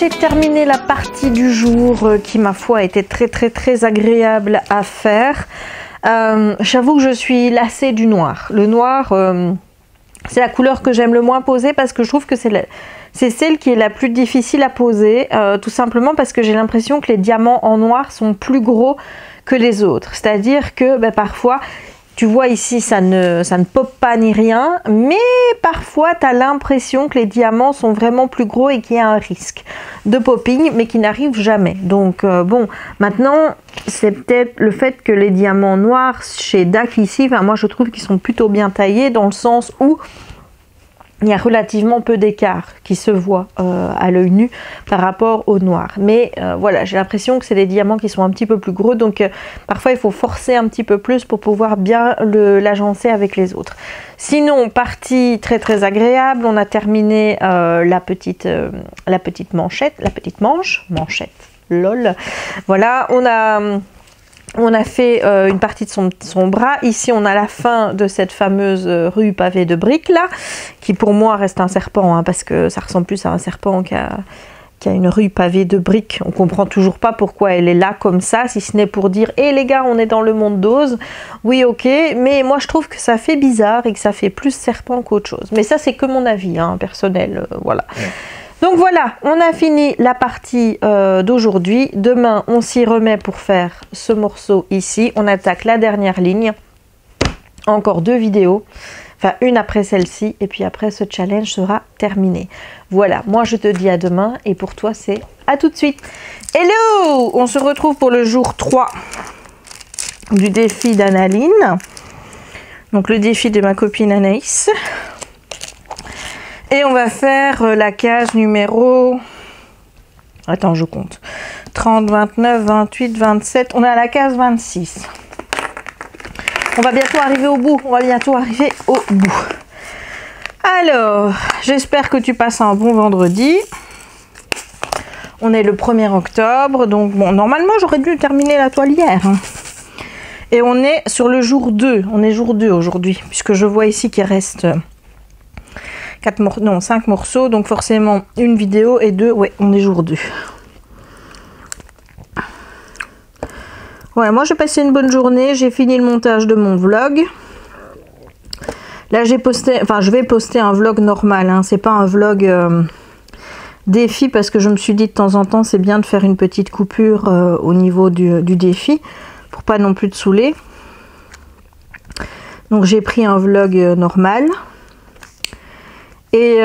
j'ai terminé la partie du jour qui, ma foi, était très agréable à faire. J'avoue que je suis lassée du noir. Le noir, c'est la couleur que j'aime le moins poser parce que je trouve que c'est celle qui est la plus difficile à poser, tout simplement parce que j'ai l'impression que les diamants en noir sont plus gros que les autres. C'est-à-dire que parfois, tu vois ici, ça ne pop pas ni rien, mais parfois tu as l'impression que les diamants sont vraiment plus gros et qu'il y a un risque de popping, mais qui n'arrive jamais. Donc bon, maintenant, c'est peut-être le fait que les diamants noirs chez DAC ici, moi je trouve qu'ils sont plutôt bien taillés dans le sens où il y a relativement peu d'écart qui se voit à l'œil nu par rapport au noir. Mais voilà, j'ai l'impression que c'est des diamants qui sont un petit peu plus gros. Donc parfois, il faut forcer un petit peu plus pour pouvoir bien l'agencer avec les autres. Sinon, partie très agréable. On a terminé la petite manchette. Lol. Voilà, on a fait une partie de son bras. Ici, on a la fin de cette fameuse rue pavée de briques là, qui pour moi reste un serpent, parce que ça ressemble plus à un serpent qu'à une rue pavée de briques. On comprend toujours pas pourquoi elle est là comme ça, si ce n'est pour dire « Eh les gars, on est dans le monde d'Oz ». Oui, ok, mais moi je trouve que ça fait bizarre et que ça fait plus serpent qu'autre chose. Mais ça, c'est que mon avis personnel, voilà. Ouais. Donc voilà, on a fini la partie d'aujourd'hui. Demain, on s'y remet pour faire ce morceau ici. On attaque la dernière ligne. Encore 2 vidéos. Enfin, une après celle-ci. Et puis après, ce challenge sera terminé. Voilà, moi je te dis à demain. Et pour toi, c'est à tout de suite. Hello! On se retrouve pour le jour 3 du défi d'Annaline. Donc le défi de ma copine Anaïs. Et on va faire la case numéro... Attends, je compte. 30, 29, 28, 27. On est à la case 26. On va bientôt arriver au bout. Alors, j'espère que tu passes un bon vendredi. On est le 1er octobre. Donc, bon, normalement, j'aurais dû terminer la toile hier. Et on est sur le jour 2. On est jour 2 aujourd'hui. Puisque je vois ici qu'il reste... 5 morceaux, donc forcément une vidéo et 2, ouais, on est jour 2. Ouais, moi j'ai passé une bonne journée, j'ai fini le montage de mon vlog. Là j'ai posté, je vais poster un vlog normal, c'est pas un vlog défi, parce que je me suis dit de temps en temps c'est bien de faire une petite coupure au niveau du défi, pour pas non plus te saouler. Donc j'ai pris un vlog normal. Et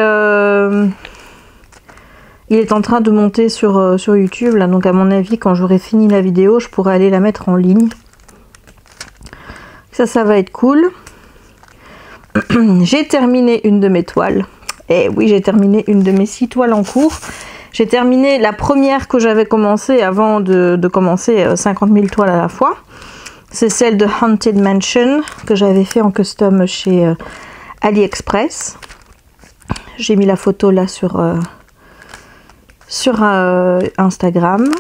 il est en train de monter sur YouTube, là, donc à mon avis, quand j'aurai fini la vidéo, je pourrai aller la mettre en ligne. Ça va être cool. J'ai terminé une de mes toiles. Et oui, j'ai terminé une de mes 6 toiles en cours. J'ai terminé la première que j'avais commencé avant de commencer 50 000 toiles à la fois. C'est celle de Haunted Mansion, que j'avais fait en custom chez AliExpress. J'ai mis la photo là sur Instagram.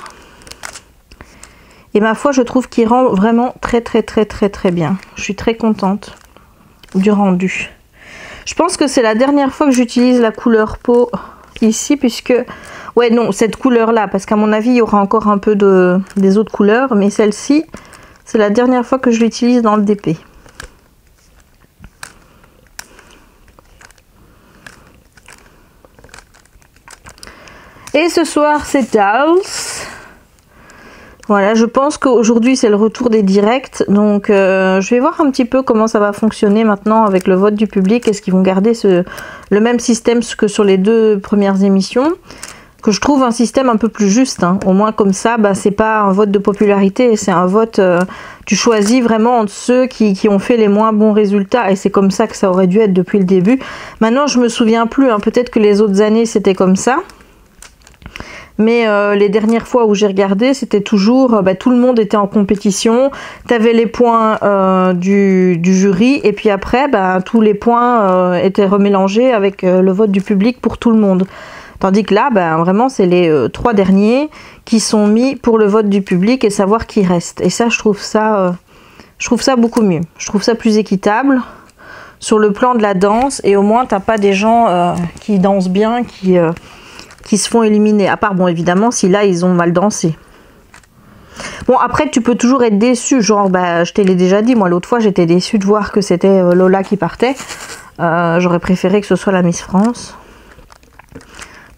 Et ma foi, je trouve qu'il rend vraiment très bien. Je suis très contente du rendu. Je pense que c'est la dernière fois que j'utilise la couleur peau ici, puisque... Ouais, non, cette couleur-là, parce qu'à mon avis, il y aura encore un peu des autres couleurs. Mais celle-ci, c'est la dernière fois que je l'utilise dans le DP. Et ce soir, c'est Dolls. Voilà, je pense qu'aujourd'hui, c'est le retour des directs. Donc, je vais voir un petit peu comment ça va fonctionner maintenant avec le vote du public. Est-ce qu'ils vont garder le même système que sur les 2 premières émissions? Que je trouve un système un peu plus juste. Au moins, comme ça, c'est pas un vote de popularité. C'est un vote... tu choisis vraiment entre ceux qui ont fait les moins bons résultats. Et c'est comme ça que ça aurait dû être depuis le début. Maintenant, je me souviens plus. Peut-être que les autres années, c'était comme ça. Mais les dernières fois où j'ai regardé, c'était toujours, tout le monde était en compétition. Tu avais les points du jury et puis après, tous les points étaient remélangés avec le vote du public pour tout le monde. Tandis que là, vraiment, c'est les 3 derniers qui sont mis pour le vote du public et savoir qui reste. Et ça, je trouve ça beaucoup mieux. Je trouve ça plus équitable sur le plan de la danse. Et au moins, t'as pas des gens qui dansent bien, qui se font éliminer. À part, bon, évidemment, si là, ils ont mal dansé. Bon, après, tu peux toujours être déçu. Genre, bah, je te l'ai déjà dit, moi, l'autre fois, j'étais déçue de voir que c'était Lola qui partait. J'aurais préféré que ce soit la Miss France.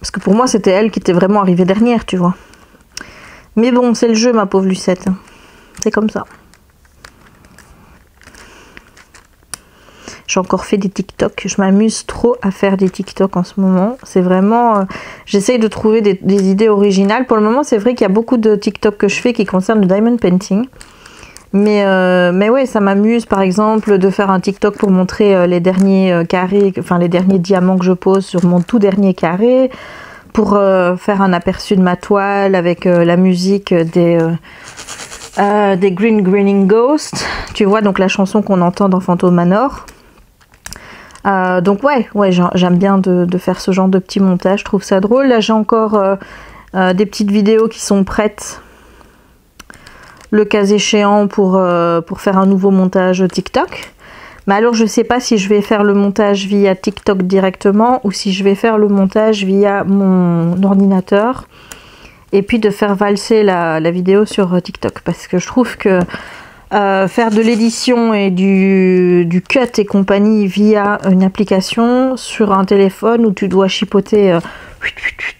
Parce que pour moi, c'était elle qui était vraiment arrivée dernière, tu vois. Mais bon, c'est le jeu, ma pauvre Lucette. C'est comme ça. J'ai encore fait des TikTok. Je m'amuse trop à faire des TikTok en ce moment. C'est vraiment... j'essaye de trouver des idées originales. Pour le moment, c'est vrai qu'il y a beaucoup de TikTok que je fais qui concernent le diamond painting. Mais ouais, ça m'amuse, par exemple, de faire un TikTok pour montrer les derniers carrés, enfin les derniers diamants que je pose sur mon tout dernier carré. Pour faire un aperçu de ma toile avec la musique des Green Greening Ghost. Tu vois, donc la chanson qu'on entend dans Phantom Manor. Donc ouais, j'aime bien de faire ce genre de petits montages, je trouve ça drôle. Là j'ai encore des petites vidéos qui sont prêtes, le cas échéant pour faire un nouveau montage TikTok. Mais alors je sais pas si je vais faire le montage via TikTok directement ou si je vais faire le montage via mon ordinateur et puis de faire valser la vidéo sur TikTok, parce que je trouve que faire de l'édition et du cut et compagnie via une application sur un téléphone où tu dois chipoter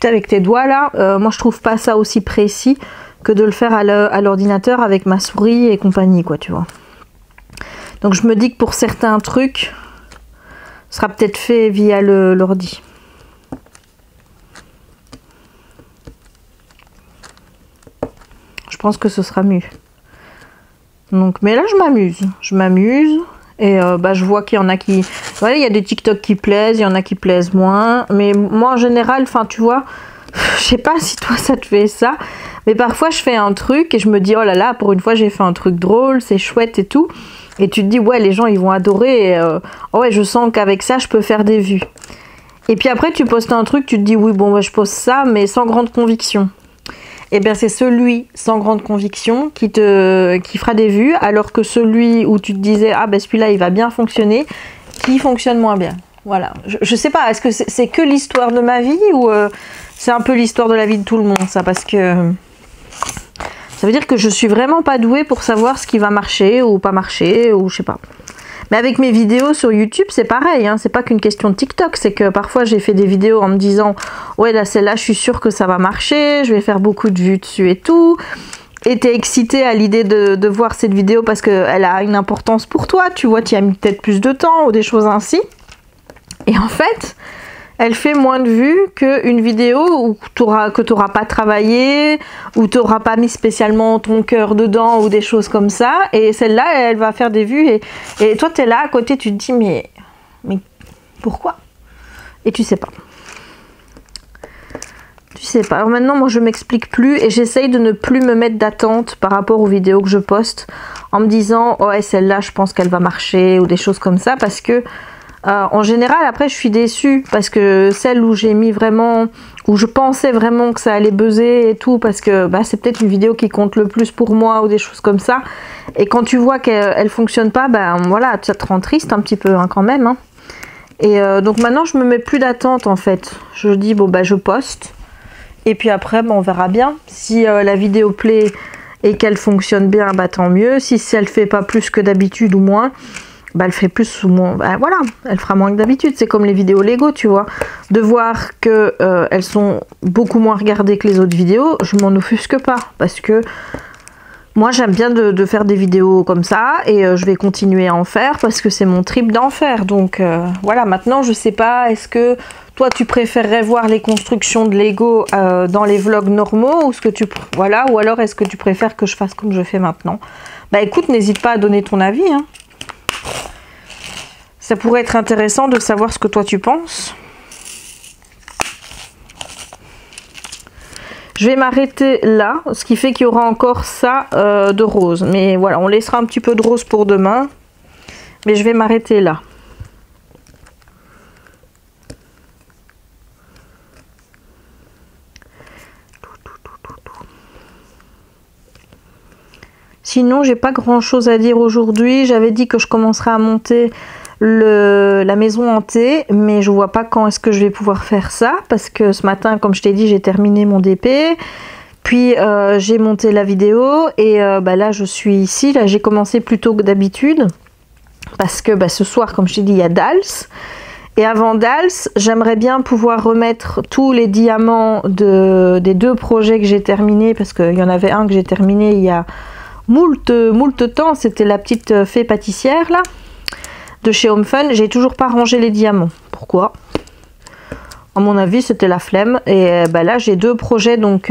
avec tes doigts là, moi je trouve pas ça aussi précis que de le faire à l'ordinateur avec ma souris et compagnie, quoi, tu vois. Donc je me dis que pour certains trucs, ce sera peut-être fait via l'ordi. Je pense que ce sera mieux. Donc, mais là je m'amuse et bah, je vois qu'il y en a qui, voilà, il y a des TikTok qui plaisent, il y en a qui plaisent moins, mais moi en général, enfin tu vois, je sais pas si toi ça te fait ça, mais parfois je fais un truc et je me dis oh là là, pour une fois j'ai fait un truc drôle, c'est chouette et tout, et tu te dis ouais, les gens ils vont adorer, et, oh ouais, je sens qu'avec ça je peux faire des vues. Et puis après tu postes un truc, tu te dis oui bon bah, je poste ça mais sans grande conviction. Et bien c'est celui sans grande conviction qui fera des vues, alors que celui où tu te disais ah ben celui-là il va bien fonctionner, qui fonctionne moins bien. Voilà. Je sais pas, est-ce que c'est que l'histoire de ma vie ou c'est un peu l'histoire de la vie de tout le monde, ça, parce que ça veut dire que je suis vraiment pas douée pour savoir ce qui va marcher ou pas marcher, ou je sais pas. Mais avec mes vidéos sur YouTube, c'est pareil, hein, c'est pas qu'une question de TikTok, c'est que parfois j'ai fait des vidéos en me disant ouais là celle-là je suis sûre que ça va marcher, je vais faire beaucoup de vues dessus et tout. Et t'es excitée à l'idée de voir cette vidéo parce qu'elle a une importance pour toi, tu vois, tu y as mis peut-être plus de temps ou des choses ainsi. Et en fait, elle fait moins de vues qu'une vidéo où que tu n'auras pas travaillé, où tu n'auras pas mis spécialement ton cœur dedans ou des choses comme ça. Et celle-là, elle va faire des vues. Et toi, tu es là à côté, tu te dis, mais pourquoi? Et tu sais pas. Tu sais pas. Alors maintenant, moi, je m'explique plus et j'essaye de ne plus me mettre d'attente par rapport aux vidéos que je poste en me disant, oh, ouais, celle-là, je pense qu'elle va marcher ou des choses comme ça, parce que en général, après, je suis déçue parce que celle où j'ai mis vraiment, où je pensais vraiment que ça allait buzzer et tout, parce que bah, c'est peut-être une vidéo qui compte le plus pour moi ou des choses comme ça. Et quand tu vois qu'elle fonctionne pas, ben voilà, ça te rend triste un petit peu hein, quand même. Hein. Et donc maintenant, je me mets plus d'attente en fait. Je dis bon bah je poste et puis après, on verra bien si la vidéo plaît et qu'elle fonctionne bien, bah tant mieux. Si elle fait pas plus que d'habitude ou moins, bah elle fait plus ou moins, bah voilà, elle fera moins que d'habitude. C'est comme les vidéos Lego, tu vois, de voir que elles sont beaucoup moins regardées que les autres vidéos, je m'en offusque pas, parce que moi j'aime bien de faire des vidéos comme ça, et je vais continuer à en faire parce que c'est mon trip d'en faire. Donc voilà, maintenant je sais pas, est-ce que toi tu préférerais voir les constructions de Lego dans les vlogs normaux, ou ce que tu, voilà, ou alors est-ce que tu préfères que je fasse comme je fais maintenant? Bah écoute, n'hésite pas à donner ton avis, hein. Ça pourrait être intéressant de savoir ce que toi tu penses. Je vais m'arrêter là, ce qui fait qu'il y aura encore ça de rose. Mais voilà, on laissera un petit peu de rose pour demain. Mais je vais m'arrêter là. Sinon, j'ai pas grand chose à dire aujourd'hui. J'avais dit que je commencerai à monter la maison hantée, mais je vois pas quand est-ce que je vais pouvoir faire ça, parce que ce matin, comme je t'ai dit, j'ai terminé mon DP, puis j'ai monté la vidéo, et là je suis ici, là j'ai commencé plus tôt que d'habitude, parce que ce soir, comme je t'ai dit, il y a Dals, et avant Dals, j'aimerais bien pouvoir remettre tous les diamants des 2 projets que j'ai terminés, parce qu'il y en avait un que j'ai terminé il y a moult temps, c'était la petite fée pâtissière là, de chez Home Fun. J'ai toujours pas rangé les diamants. Pourquoi? À mon avis, c'était la flemme. Et là, j'ai 2 projets, donc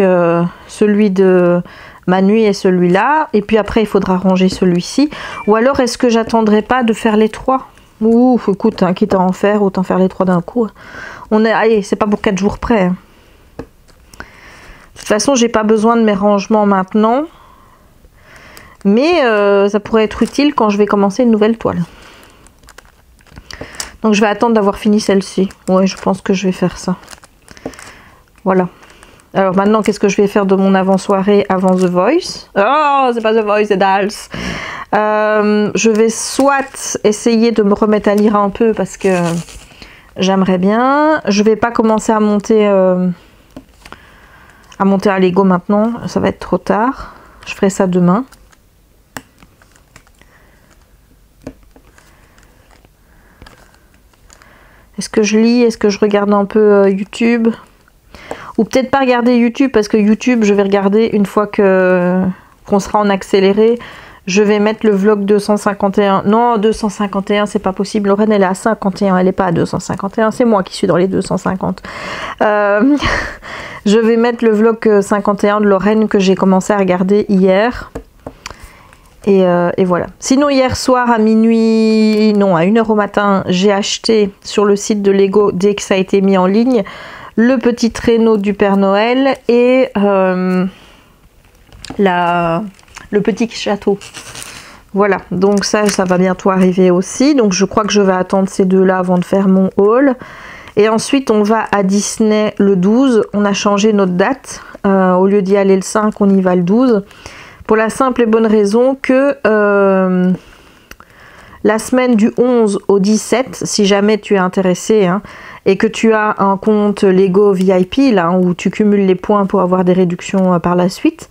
celui de Manu et celui-là. Et puis après, il faudra ranger celui-ci. Ou alors, est-ce que j'attendrai pas de faire les 3? Ouh, écoute, hein, quitte à en faire, autant faire les 3 d'un coup. Allez, c'est pas pour 4 jours près. Hein. De toute façon, j'ai pas besoin de mes rangements maintenant. Mais ça pourrait être utile quand je vais commencer une nouvelle toile. Donc je vais attendre d'avoir fini celle-ci. Ouais, je pense que je vais faire ça. Voilà. Alors maintenant, qu'est-ce que je vais faire de mon avant-soirée avant The Voice? Oh, c'est pas The Voice, c'est Dals. Je vais soit essayer de me remettre à lire un peu parce que j'aimerais bien. Je vais pas commencer à monter un Lego maintenant. Ça va être trop tard. Je ferai ça demain. Est-ce que je lis? Est-ce que je regarde un peu YouTube? Ou peut-être pas regarder YouTube, parce que YouTube, je vais regarder une fois qu'on sera en accéléré. Je vais mettre le vlog 251. Non, 251, c'est pas possible. Lorraine, elle est à 51, elle n'est pas à 251. C'est moi qui suis dans les 250. Je vais mettre le vlog 51 de Lorraine que j'ai commencé à regarder hier. Et voilà. Sinon, hier soir à minuit, non, à 1h au matin, j'ai acheté sur le site de Lego, dès que ça a été mis en ligne, le petit traîneau du Père Noël et le petit château. Voilà, donc ça va bientôt arriver aussi. Donc je crois que je vais attendre ces 2-là avant de faire mon haul. Et ensuite, on va à Disney le 12. On a changé notre date. Au lieu d'y aller le 5, on y va le 12. Pour la simple et bonne raison que la semaine du 11 au 17, si jamais tu es intéressé hein, et que tu as un compte Lego VIP, là, où tu cumules les points pour avoir des réductions par la suite,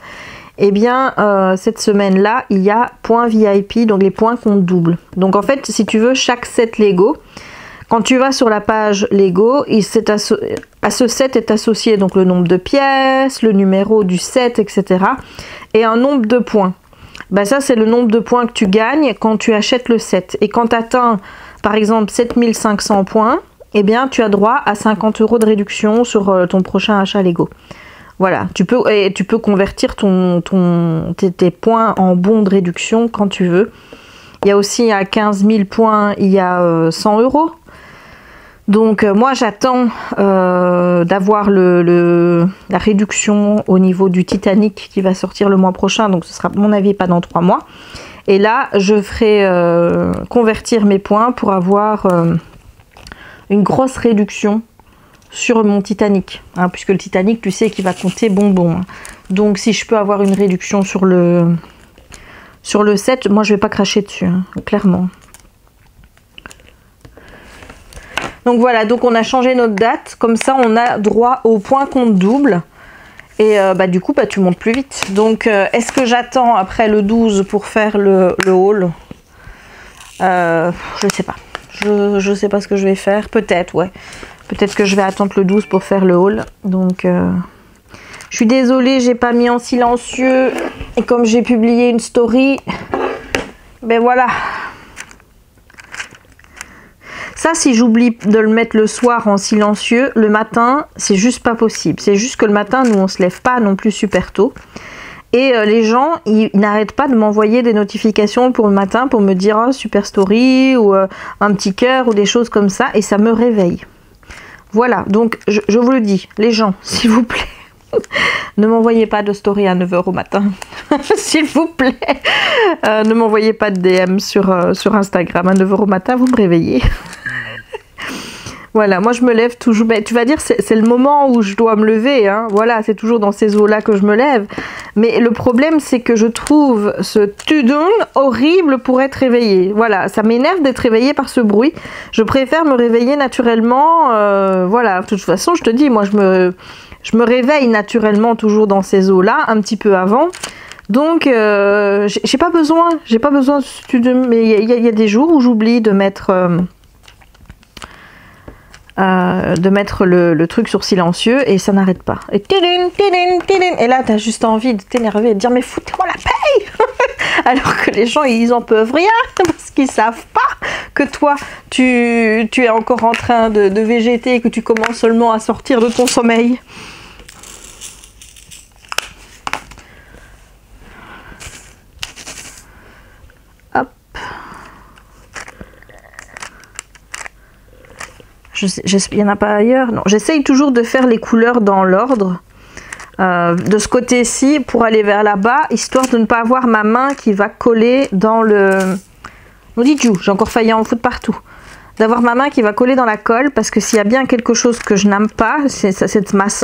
eh bien cette semaine-là, il y a points VIP, donc les points comptent double. Donc en fait, si tu veux, chaque set Lego, quand tu vas sur la page Lego, à ce set est associé donc le nombre de pièces, le numéro du set, etc. et un nombre de points. Ben ça, c'est le nombre de points que tu gagnes quand tu achètes le set. Et quand tu atteins, par exemple, 7500 points, eh bien, tu as droit à 50 € de réduction sur ton prochain achat Lego. Voilà, tu peux convertir tes points en bons de réduction quand tu veux. Il y a aussi à 15 000 points, il y a 100 €. Donc moi j'attends d'avoir la réduction au niveau du Titanic qui va sortir le mois prochain, donc ce sera à mon avis pas dans 3 mois. Et là je ferai convertir mes points pour avoir une grosse réduction sur mon Titanic, hein, puisque le Titanic tu sais qu'il va compter bonbon. Hein. Donc si je peux avoir une réduction sur le set, moi je vais pas cracher dessus, hein, clairement. Donc voilà, donc on a changé notre date, comme ça on a droit au point compte double. Et du coup, tu montes plus vite. Donc est-ce que j'attends après le 12 pour faire le haul? Je sais pas. Je sais pas ce que je vais faire. Peut-être, ouais. Peut-être que je vais attendre le 12 pour faire le haul. Donc je suis désolée, j'ai pas mis en silencieux. Et comme j'ai publié une story, ben voilà. Ça, si j'oublie de le mettre le soir en silencieux, le matin, c'est juste pas possible. C'est juste que le matin, nous, on se lève pas non plus super tôt. Et les gens, ils n'arrêtent pas de m'envoyer des notifications pour le matin pour me dire oh, super story ou un petit cœur ou des choses comme ça. Et ça me réveille. Voilà, donc je vous le dis, les gens, s'il vous plaît, ne m'envoyez pas de story à 9 h au matin. S'il vous plaît, ne m'envoyez pas de DM sur Instagram à 9 h au matin, vous me réveillez. Voilà, moi je me lève toujours, mais tu vas dire c'est le moment où je dois me lever, hein. Voilà, c'est toujours dans ces eaux-là que je me lève, Mais le problème, c'est que je trouve ce tudun horrible pour être réveillée. Voilà, ça m'énerve d'être réveillée par ce bruit. Je préfère me réveiller naturellement. Voilà, de toute façon, je te dis, moi, je me réveille naturellement toujours dans ces eaux-là, un petit peu avant. Donc, j'ai pas besoin de ce tudun. Mais il y a des jours où j'oublie de mettre... le truc sur silencieux et ça n'arrête pas. Et là, t'as juste envie de t'énerver et de dire mais foutez-moi la paye. Alors que les gens, ils en peuvent rien parce qu'ils savent pas que toi, tu es encore en train de végéter et que tu commences seulement à sortir de ton sommeil. Hop. Il n'y en a pas ailleurs. Non, j'essaye toujours de faire les couleurs dans l'ordre. De ce côté-ci pour aller vers là-bas, histoire de ne pas avoir ma main qui va coller dans le... On dit Dieu, j'ai encore failli en foutre partout. D'avoir ma main qui va coller dans la colle, parce que s'il y a bien quelque chose que je n'aime pas, c'est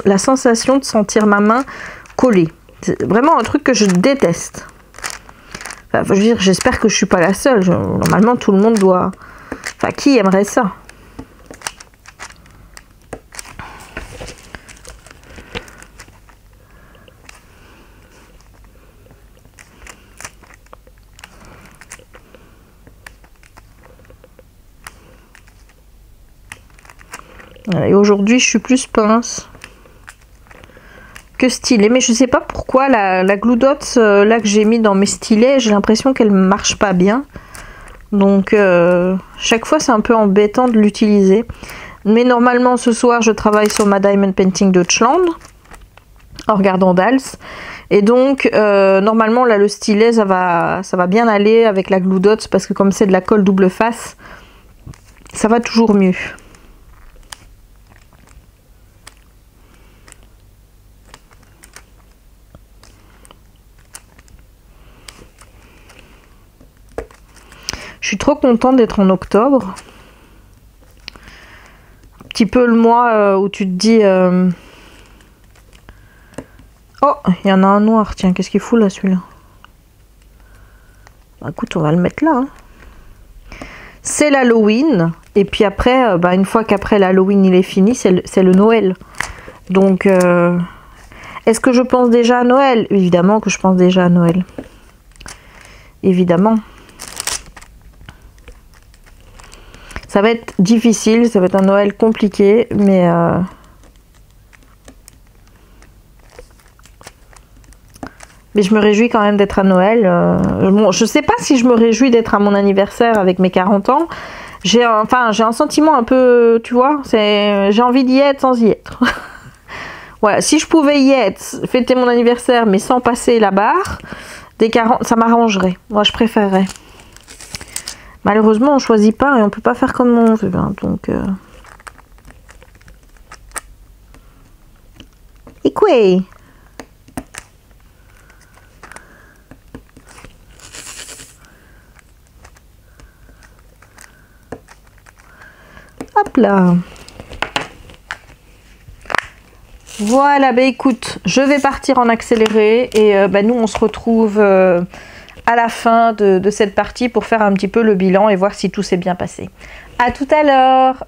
la sensation de sentir ma main coller. C'est vraiment un truc que je déteste. Enfin, je veux dire, j'espère que je suis pas la seule. Normalement, tout le monde doit... Enfin, qui aimerait ça ? Et aujourd'hui, je suis plus pince que stylée. Mais je sais pas pourquoi la Glue Dots là que j'ai mis dans mes stylets, j'ai l'impression qu'elle marche pas bien. Donc, chaque fois, c'est un peu embêtant de l'utiliser. Mais normalement, ce soir, je travaille sur ma Diamond Painting Deutschland en regardant Dals. Et donc, normalement, là, le stylet, ça va bien aller avec la Glue Dots parce que comme c'est de la colle double face, ça va toujours mieux. Je suis trop contente d'être en octobre. Un petit peu le mois où tu te dis... Oh, il y en a un noir. Tiens, qu'est-ce qu'il fout là, celui-là? Bah, écoute, on va le mettre là. Hein. C'est l'Halloween. Et puis après, une fois qu'après l'Halloween il est fini, c'est le Noël. Donc, est-ce que je pense déjà à Noël? Évidemment que je pense déjà à Noël. Évidemment. Ça va être difficile, ça va être un Noël compliqué, mais je me réjouis quand même d'être à Noël. Bon, je sais pas si je me réjouis d'être à mon anniversaire avec mes 40 ans. J'ai un sentiment un peu, tu vois, j'ai envie d'y être sans y être. Voilà, si je pouvais y être, fêter mon anniversaire, mais sans passer la barre des 40, ça m'arrangerait. Moi, je préférerais. Malheureusement, on choisit pas et on peut pas faire comme on veut. Hein, donc, et quoi? Hop là. Voilà, bah écoute, je vais partir en accéléré et nous on se retrouve à la fin de cette partie pour faire un petit peu le bilan et voir si tout s'est bien passé. À tout à l'heure!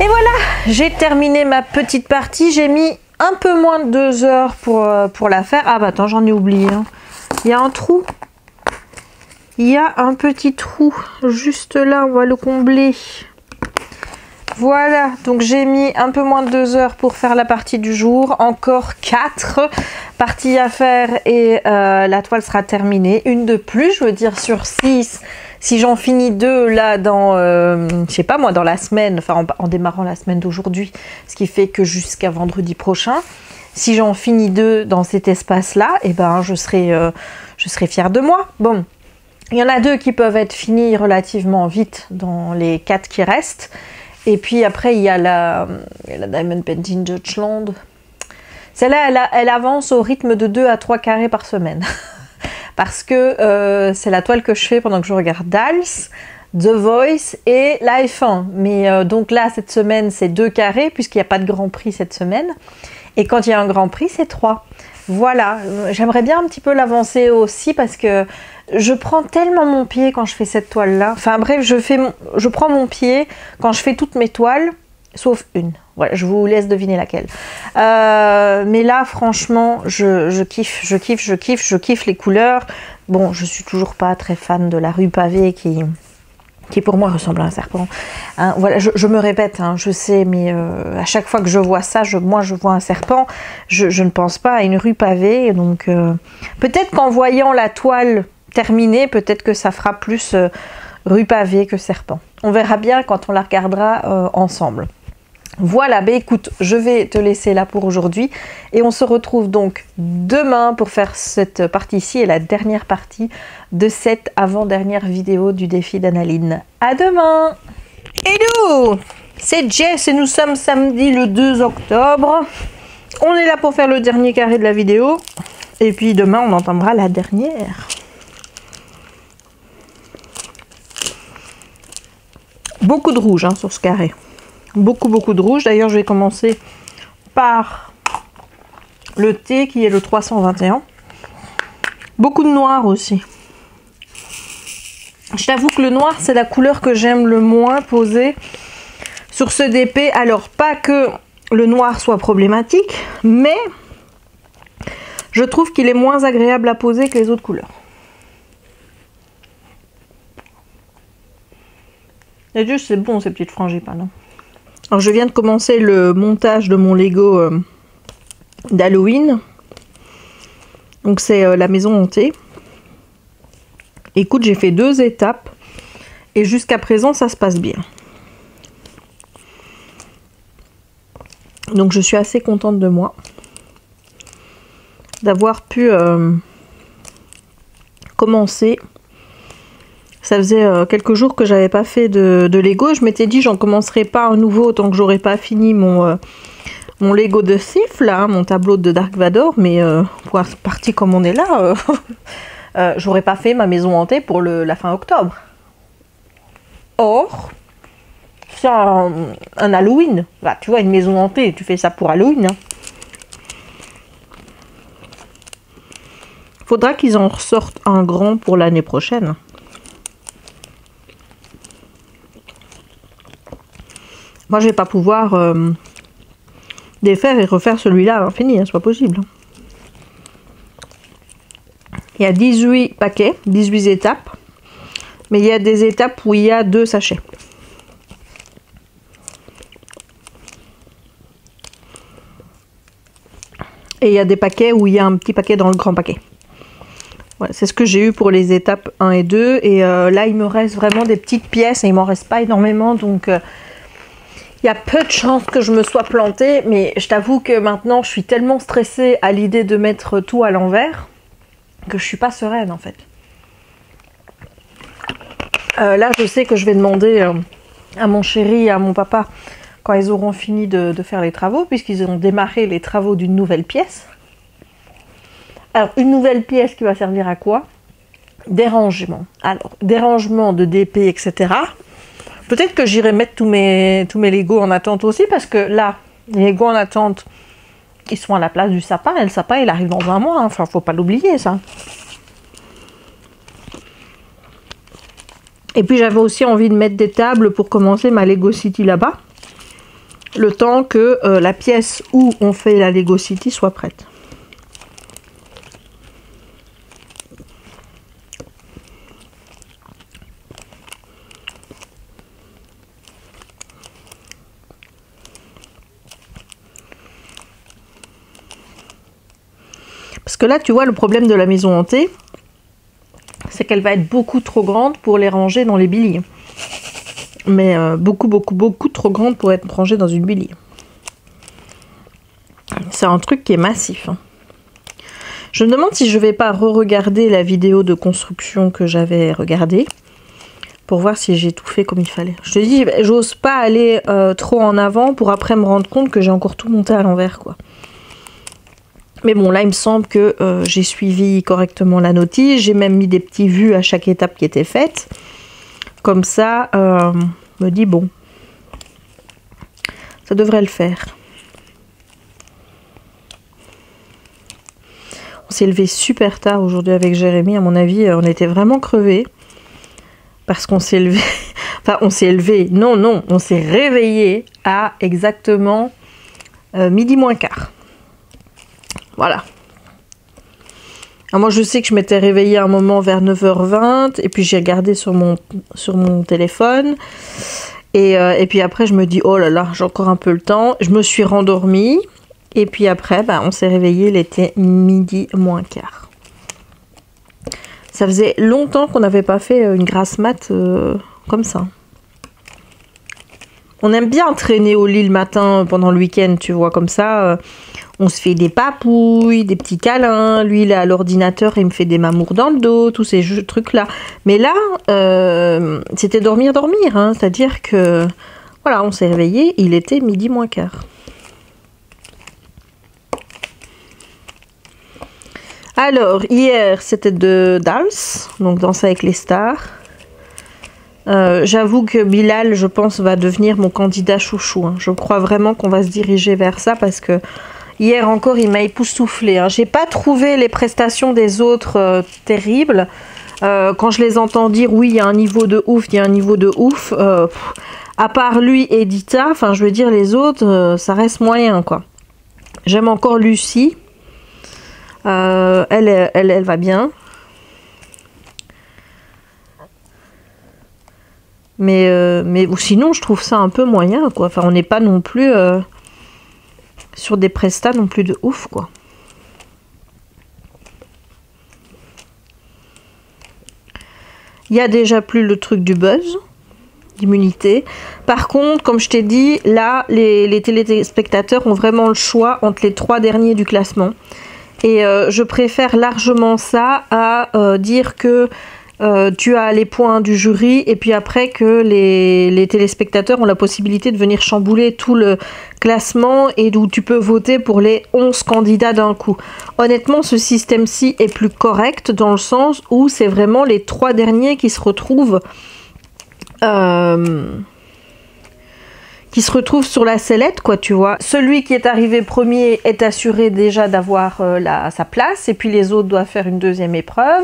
voilà, j'ai terminé ma petite partie. J'ai mis un peu moins de 2 heures pour la faire. Ah bah attends, j'en ai oublié. Hein. Il y a un trou. Il y a un petit trou juste là, on va le combler. Voilà, donc j'ai mis un peu moins de 2 heures pour faire la partie du jour. Encore 4 parties à faire et la toile sera terminée. Une de plus, je veux dire sur 6. Si j'en finis 2 là dans, je sais pas moi, dans la semaine, enfin en démarrant la semaine d'aujourd'hui, ce qui fait que jusqu'à vendredi prochain, si j'en finis 2 dans cet espace-là, et ben je serai fière de moi. Bon. Il y en a 2 qui peuvent être finis relativement vite dans les 4 qui restent. Et puis après, il y a la Diamond Painting Deutschland. Celle-là, elle avance au rythme de 2 à 3 carrés par semaine. Parce que c'est la toile que je fais pendant que je regarde Dals, The Voice et la F1. Mais donc là, cette semaine, c'est 2 carrés puisqu'il n'y a pas de Grand Prix cette semaine. Et quand il y a un Grand Prix, c'est 3. Voilà, j'aimerais bien un petit peu l'avancer aussi parce que je prends tellement mon pied quand je fais cette toile-là. Enfin bref, je prends mon pied quand je fais toutes mes toiles, sauf une. Voilà, je vous laisse deviner laquelle. Mais là, franchement, je kiffe les couleurs. Bon, je suis toujours pas très fan de la rue pavée qui pour moi ressemble à un serpent. Hein, voilà, je me répète, hein, je sais, mais à chaque fois que je vois ça, moi je vois un serpent, je ne pense pas à une rue pavée. Donc peut-être qu'en voyant la toile terminée, peut-être que ça fera plus rue pavée que serpent. On verra bien quand on la regardera ensemble. Voilà, bah écoute, je vais te laisser là pour aujourd'hui et on se retrouve donc demain pour faire cette partie-ci et la dernière partie de cette avant-dernière vidéo du défi d'Annaline. À demain! Hello! C'est Jess et nous sommes samedi le 2 octobre. On est là pour faire le dernier carré de la vidéo et puis demain on entendra la dernière. Beaucoup de rouge hein, sur ce carré. Beaucoup de rouge. D'ailleurs, je vais commencer par le thé qui est le 321. Beaucoup de noir aussi. Je t'avoue que le noir, c'est la couleur que j'aime le moins poser sur ce DP. Alors, pas que le noir soit problématique, mais je trouve qu'il est moins agréable à poser que les autres couleurs. Et Dieu, c'est bon ces petites frangipanes. Hein. Alors je viens de commencer le montage de mon Lego d'Halloween. Donc c'est la maison hantée. Écoute, j'ai fait 2 étapes et jusqu'à présent ça se passe bien. Donc je suis assez contente de moi d'avoir pu commencer. Ça faisait quelques jours que j'avais pas fait de Lego. Je m'étais dit j'en commencerai pas un nouveau tant que j'aurais pas fini mon Lego de Sif là, hein, mon tableau de Dark Vador. Mais pour partie comme on est là, j'aurais pas fait ma maison hantée pour la fin octobre. Or, c'est un Halloween. Là, tu vois, une maison hantée, tu fais ça pour Halloween. Hein. Faudra qu'ils en ressortent un grand pour l'année prochaine. Moi, je vais pas pouvoir défaire et refaire celui-là à l'infini, hein, c'est pas possible. Il y a 18 paquets, 18 étapes, mais il y a des étapes où il y a 2 sachets. Et il y a des paquets où il y a un petit paquet dans le grand paquet. Voilà, c'est ce que j'ai eu pour les étapes 1 et 2. Et là, il me reste vraiment des petites pièces et il m'en reste pas énormément, donc... il y a peu de chances que je me sois plantée, mais je t'avoue que maintenant je suis tellement stressée à l'idée de mettre tout à l'envers que je suis pas sereine en fait. Là je sais que je vais demander à mon chéri et à mon papa quand ils auront fini de faire les travaux, puisqu'ils ont démarré les travaux d'une nouvelle pièce. Alors une nouvelle pièce qui va servir à quoi? Des rangements. Alors des rangements de DP, etc. Peut-être que j'irai mettre tous mes Lego en attente aussi, parce que là, les Lego en attente, ils sont à la place du sapin, et le sapin, il arrive dans un mois, hein. Enfin, faut pas l'oublier, ça. Et puis, j'avais aussi envie de mettre des tables pour commencer ma Lego City là-bas. le temps que la pièce où on fait la Lego City soit prête. Parce que là, tu vois, le problème de la maison hantée, c'est qu'elle va être beaucoup trop grande pour les ranger dans les biliers. Mais beaucoup trop grande pour être rangée dans une bilier. C'est un truc qui est massif. Hein. Je me demande si je vais pas re-regarder la vidéo de construction que j'avais regardée pour voir si j'ai tout fait comme il fallait. Je te dis, j'ose pas aller trop en avant pour après me rendre compte que j'ai encore tout monté à l'envers, quoi. Mais bon, là, il me semble que j'ai suivi correctement la notice. J'ai même mis des petits vues à chaque étape qui était faite. Comme ça, me dit bon, ça devrait le faire. On s'est levé super tard aujourd'hui avec Jérémy. À mon avis, on était vraiment crevés. Parce qu'on s'est levé... Enfin, on s'est levé. Non, on s'est réveillé à exactement midi moins quart. Voilà. Alors moi, je sais que je m'étais réveillée un moment vers 9h20. Et puis, j'ai regardé sur mon téléphone. Et puis après, je me dis, oh là là, j'ai encore un peu le temps. Je me suis rendormie. Et puis après, on s'est réveillé, il était midi moins quart. Ça faisait longtemps qu'on n'avait pas fait une grasse mat comme ça. On aime bien traîner au lit le matin pendant le week-end, tu vois, comme ça. On se fait des papouilles, des petits câlins. Lui, il est à l'ordinateur et il me fait des mamours dans le dos, tous ces trucs-là. Mais là, c'était dormir, hein. C'est-à-dire que, voilà, on s'est réveillé, il était midi moins quart. Alors, hier, c'était de Dals, donc Danse avec les stars. J'avoue que Bilal, je pense, va devenir mon candidat chouchou. Hein. Je crois vraiment qu'on va se diriger vers ça parce que hier encore, il m'a époustouflé. Hein. J'ai pas trouvé les prestations des autres terribles. Quand je les entends dire, oui, il y a un niveau de ouf, il y a un niveau de ouf. À part lui et Dita, enfin, je veux dire, les autres, ça reste moyen, quoi. J'aime encore Lucie. Elle va bien. Mais sinon, je trouve ça un peu moyen, quoi. Enfin, on n'est pas non plus sur des prestats non plus de ouf, quoi. Il y a déjà plus le truc du buzz, d'immunité. Par contre, comme je t'ai dit, là, les téléspectateurs ont vraiment le choix entre les 3 derniers du classement. Et je préfère largement ça à dire que tu as les points du jury et puis après que les téléspectateurs ont la possibilité de venir chambouler tout le classement et où tu peux voter pour les 11 candidats d'un coup. Honnêtement, ce système-ci est plus correct dans le sens où c'est vraiment les 3 derniers qui se retrouvent sur la sellette, quoi, tu vois. Celui qui est arrivé premier est assuré déjà d'avoir sa place et puis les autres doivent faire une deuxième épreuve.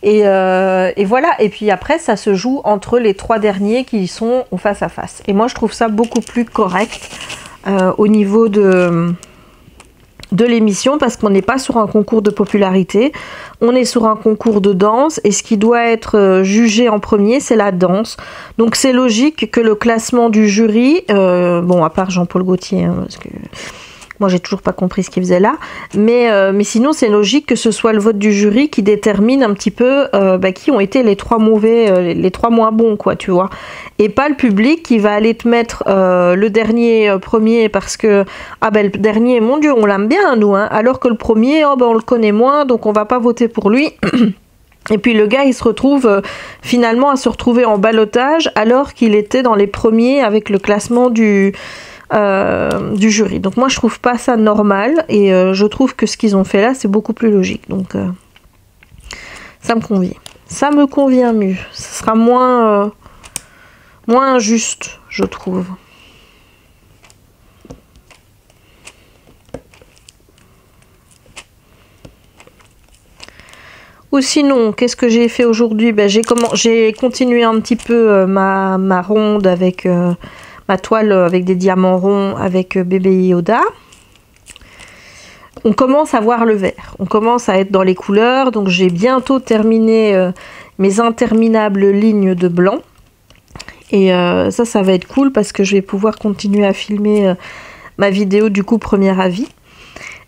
Et voilà, et puis après ça se joue entre les 3 derniers qui sont au face à face. Et moi je trouve ça beaucoup plus correct au niveau de l'émission parce qu'on n'est pas sur un concours de popularité, on est sur un concours de danse et ce qui doit être jugé en premier c'est la danse. Donc c'est logique que le classement du jury, bon à part Jean-Paul Gaultier, hein, parce que... Moi, j'ai toujours pas compris ce qu'il faisait là. Mais sinon, c'est logique que ce soit le vote du jury qui détermine un petit peu qui ont été les 3 mauvais, les 3 moins bons, quoi, tu vois. Et pas le public qui va aller te mettre le dernier premier parce que, le dernier, mon Dieu, on l'aime bien, nous, hein. Alors que le premier, on le connaît moins, donc on va pas voter pour lui. Et puis le gars, il se retrouve finalement à se retrouver en ballottage alors qu'il était dans les premiers avec le classement du jury. Donc moi je trouve pas ça normal et je trouve que ce qu'ils ont fait là c'est beaucoup plus logique, donc ça me convient mieux, ce sera moins injuste, je trouve. Ou sinon, qu'est-ce que j'ai fait aujourd'hui? J'ai continué un petit peu ma ronde avec ma toile avec des diamants ronds avec bébé Yoda. On commence à voir le vert, on commence à être dans les couleurs, donc j'ai bientôt terminé mes interminables lignes de blanc. Et ça va être cool parce que je vais pouvoir continuer à filmer ma vidéo du coup premier avis.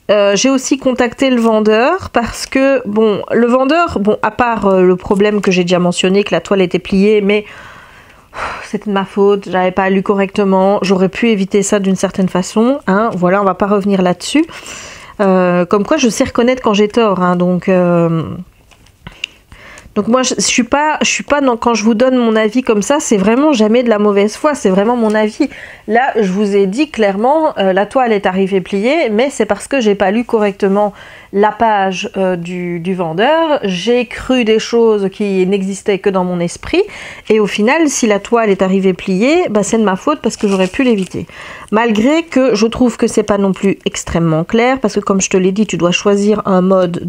J'ai aussi contacté le vendeur parce que, bon, le vendeur, bon, à part le problème que j'ai déjà mentionné, que la toile était pliée, mais c'était de ma faute, j'avais pas lu correctement, j'aurais pu éviter ça d'une certaine façon, hein, voilà, on va pas revenir là-dessus. Comme quoi je sais reconnaître quand j'ai tort, hein, donc moi je suis pas dans, quand je vous donne mon avis comme ça, c'est vraiment jamais de la mauvaise foi, c'est vraiment mon avis. Là je vous ai dit clairement, la toile est arrivée pliée, mais c'est parce que j'ai pas lu correctement la page du vendeur, j'ai cru des choses qui n'existaient que dans mon esprit, et au final si la toile est arrivée pliée, bah, c'est de ma faute parce que j'aurais pu l'éviter. Malgré que je trouve que c'est pas non plus extrêmement clair, parce que comme je te l'ai dit, tu dois choisir un mode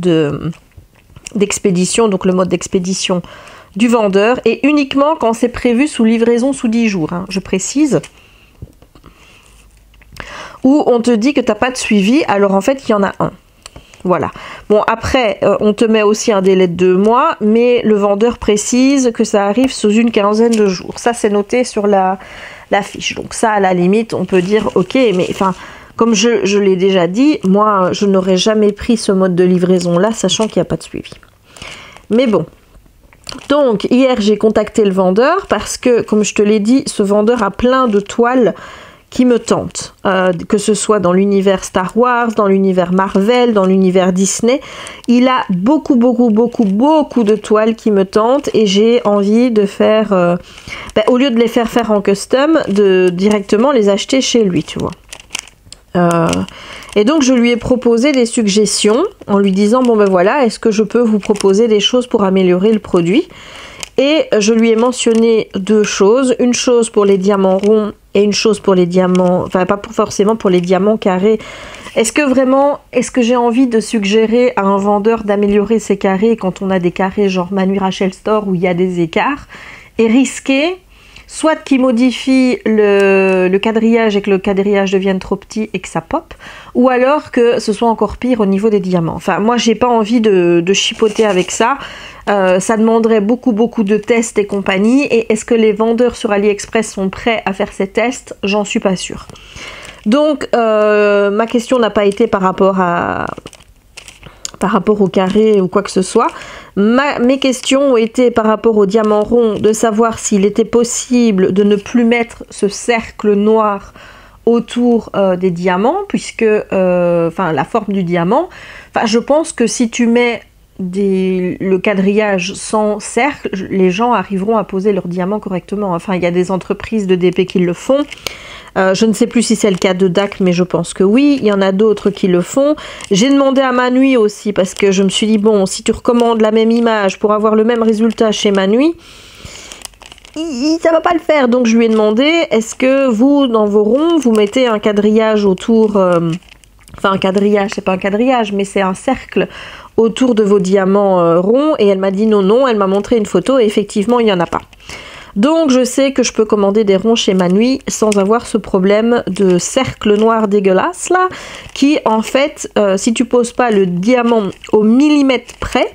d'expédition, donc le mode d'expédition du vendeur, et uniquement quand c'est prévu sous livraison sous 10 jours, hein, je précise. Ou on te dit que tu n'as pas de suivi, alors en fait il y en a un. Voilà. Bon, après, on te met aussi un délai de 2 mois, mais le vendeur précise que ça arrive sous une quinzaine de jours. Ça, c'est noté sur la fiche. Donc ça, à la limite, on peut dire, ok, mais enfin, comme je l'ai déjà dit, moi, je n'aurais jamais pris ce mode de livraison-là, sachant qu'il n'y a pas de suivi. Mais bon. Donc, hier, j'ai contacté le vendeur parce que, comme je te l'ai dit, ce vendeur a plein de toiles qui me tentent, que ce soit dans l'univers Star Wars, dans l'univers Marvel, dans l'univers Disney. Il a beaucoup de toiles qui me tentent et j'ai envie de faire, au lieu de les faire en custom, de directement les acheter chez lui, tu vois. Et donc je lui ai proposé des suggestions en lui disant, bon ben voilà, est-ce que je peux vous proposer des choses pour améliorer le produit? Et je lui ai mentionné 2 choses, une chose pour les diamants ronds et une chose pour les diamants, enfin pas forcément pour les diamants carrés. Est-ce que j'ai envie de suggérer à un vendeur d'améliorer ses carrés quand on a des carrés genre Manu Rachel Store où il y a des écarts, et risquer soit qu'il modifie le quadrillage et que le quadrillage devienne trop petit et que ça pop, ou alors que ce soit encore pire au niveau des diamants. Enfin, moi, j'ai pas envie de chipoter avec ça. Ça demanderait beaucoup de tests et compagnie. Et est-ce que les vendeurs sur AliExpress sont prêts à faire ces tests? J'en suis pas sûre. Donc, ma question n'a pas été par rapport au carré ou quoi que ce soit. Mes questions ont été par rapport au diamant rond, de savoir s'il était possible de ne plus mettre ce cercle noir autour des diamants, puisque la forme du diamant, je pense que si tu mets le quadrillage sans cercle, les gens arriveront à poser leurs diamants correctement. Enfin, il y a des entreprises de DP qui le font. Je ne sais plus si c'est le cas de DAC, mais je pense que oui. Il y en a d'autres qui le font. J'ai demandé à Manui aussi, parce que je me suis dit, bon, si tu recommandes la même image pour avoir le même résultat chez Manui, ça va pas le faire. Donc je lui ai demandé, est-ce que vous, dans vos ronds, vous mettez un quadrillage autour... Enfin, un quadrillage, c'est pas un quadrillage, mais c'est un cercle autour de vos diamants ronds. Et elle m'a dit non. Elle m'a montré une photo et effectivement, il n'y en a pas. Donc je sais que je peux commander des ronds chez Manui sans avoir ce problème de cercle noir dégueulasse là, qui en fait, si tu poses pas le diamant au millimètre près,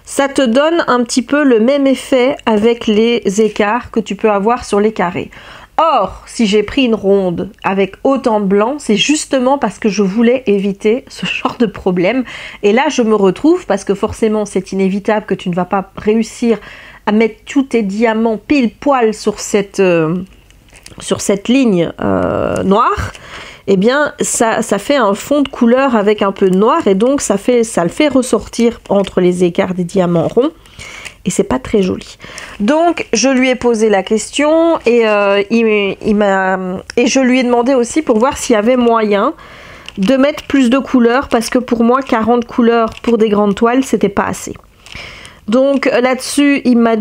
ça te donne un petit peu le même effet avec les écarts que tu peux avoir sur les carrés. Or, si j'ai pris une ronde avec autant de blanc, c'est justement parce que je voulais éviter ce genre de problème. Et là, je me retrouve, parce que forcément, c'est inévitable que tu ne vas pas réussir à mettre tous tes diamants pile poil sur cette ligne noire. Eh bien, ça fait un fond de couleur avec un peu de noir, et donc ça le fait ressortir entre les écarts des diamants ronds. Et c'est pas très joli. Donc je lui ai posé la question et je lui ai demandé aussi pour voir s'il y avait moyen de mettre plus de couleurs, parce que pour moi 40 couleurs pour des grandes toiles c'était pas assez. Donc là-dessus, il m'a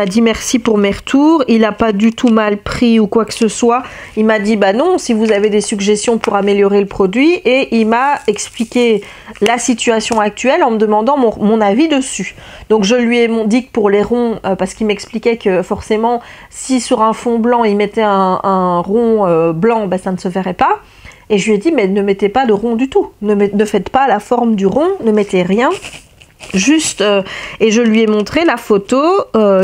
dit merci pour mes retours. Il n'a pas du tout mal pris ou quoi que ce soit. Il m'a dit bah non, si vous avez des suggestions pour améliorer le produit. Et il m'a expliqué la situation actuelle en me demandant mon avis dessus. Donc je lui ai dit que pour les ronds, parce qu'il m'expliquait que forcément, si sur un fond blanc, il mettait un rond blanc, bah, ça ne se verrait pas. Et je lui ai dit mais ne mettez pas de rond du tout. Ne faites pas la forme du rond, ne mettez rien. Juste, et je lui ai montré la photo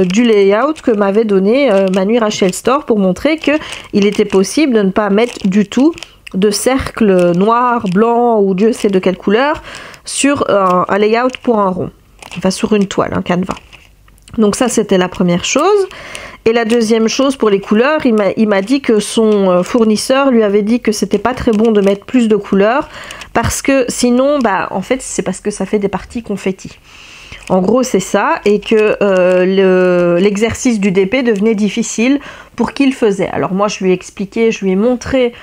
du layout que m'avait donné Manu Rachel Store pour montrer qu'il était possible de ne pas mettre du tout de cercle noir, blanc ou Dieu sait de quelle couleur sur un layout pour un rond, enfin sur une toile, un canevas. Donc ça c'était la première chose. Et la deuxième chose pour les couleurs, il m'a dit que son fournisseur lui avait dit que c'était pas très bon de mettre plus de couleurs parce que sinon, bah en fait c'est parce que ça fait des parties confetti. En gros c'est ça, et que l'exercice du DP devenait difficile pour qui le faisait. Alors moi je lui ai expliqué, je lui ai montré,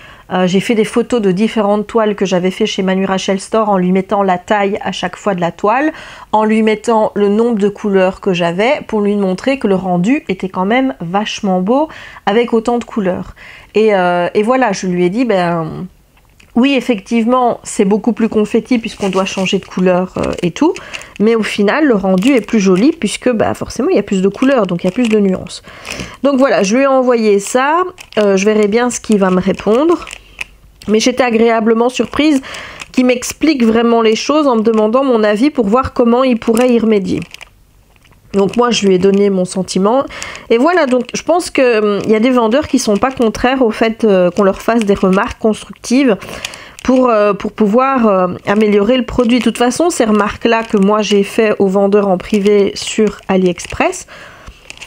j'ai fait des photos de différentes toiles que j'avais fait chez Manu Rachel Store en lui mettant la taille à chaque fois de la toile, en lui mettant le nombre de couleurs que j'avais pour lui montrer que le rendu était quand même vachement beau avec autant de couleurs. Et voilà, je lui ai dit ben oui, effectivement, c'est beaucoup plus confetti puisqu'on doit changer de couleur et tout. Mais au final, le rendu est plus joli puisque bah, forcément, il y a plus de couleurs, donc il y a plus de nuances. Donc voilà, je lui ai envoyé ça. Je verrai bien ce qu'il va me répondre. Mais j'étais agréablement surprise qu'il m'explique vraiment les choses en me demandant mon avis pour voir comment il pourrait y remédier. Donc moi, je lui ai donné mon sentiment. Et voilà, donc je pense qu'il y a des vendeurs qui ne sont pas contraires au fait qu'on leur fasse des remarques constructives pour pouvoir améliorer le produit. De toute façon, ces remarques-là que moi j'ai fait aux vendeurs en privé sur AliExpress,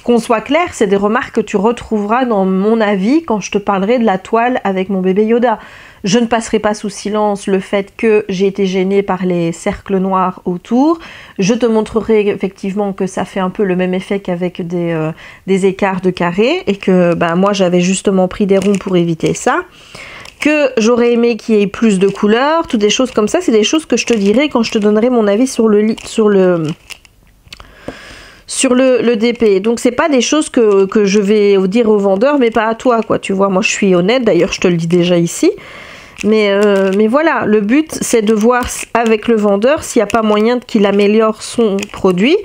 qu'on soit clair, c'est des remarques que tu retrouveras dans mon avis quand je te parlerai de la toile avec mon bébé Yoda. Je ne passerai pas sous silence le fait que j'ai été gênée par les cercles noirs autour. Je te montrerai effectivement que ça fait un peu le même effet qu'avec des écarts de carrés et que ben, moi j'avais justement pris des ronds pour éviter ça. Que j'aurais aimé qu'il y ait plus de couleurs, toutes des choses comme ça. C'est des choses que je te dirai quand je te donnerai mon avis sur le DP. Donc c'est pas des choses que je vais dire aux vendeurs, mais pas à toi, quoi. Tu vois, moi je suis honnête, d'ailleurs je te le dis déjà ici. Mais voilà, le but c'est de voir avec le vendeur s'il n'y a pas moyen qu'il améliore son produit.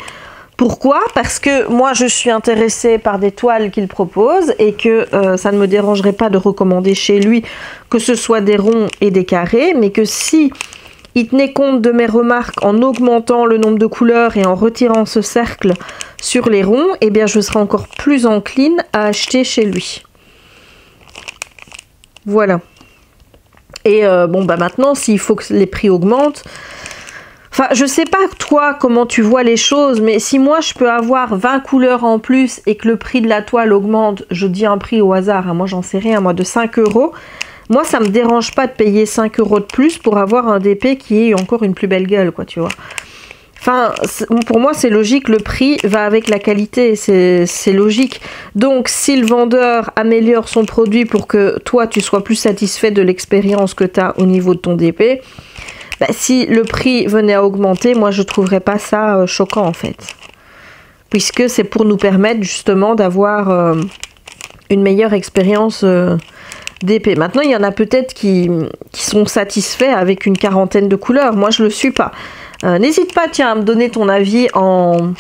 Pourquoi? Parce que moi je suis intéressée par des toiles qu'il propose et que ça ne me dérangerait pas de recommander chez lui que ce soit des ronds et des carrés, mais que si il tenait compte de mes remarques en augmentant le nombre de couleurs et en retirant ce cercle sur les ronds, eh bien je serai encore plus encline à acheter chez lui. Voilà. Et bon bah maintenant, s'il faut que les prix augmentent, enfin je sais pas toi comment tu vois les choses, mais si moi je peux avoir 20 couleurs en plus et que le prix de la toile augmente, je dis un prix au hasard, hein, moi j'en sais rien, moi de 5 €, moi ça me dérange pas de payer 5 € de plus pour avoir un DP qui ait encore une plus belle gueule, quoi, tu vois. Enfin, pour moi, c'est logique, le prix va avec la qualité, c'est logique. Donc, si le vendeur améliore son produit pour que toi, tu sois plus satisfait de l'expérience que tu as au niveau de ton DP, bah, si le prix venait à augmenter, moi, je ne trouverais pas ça choquant, en fait. Puisque c'est pour nous permettre, justement, d'avoir une meilleure expérience DP. Maintenant, il y en a peut-être qui sont satisfaits avec une quarantaine de couleurs. Moi, je ne le suis pas. N'hésite pas, tiens, à me donner ton avis en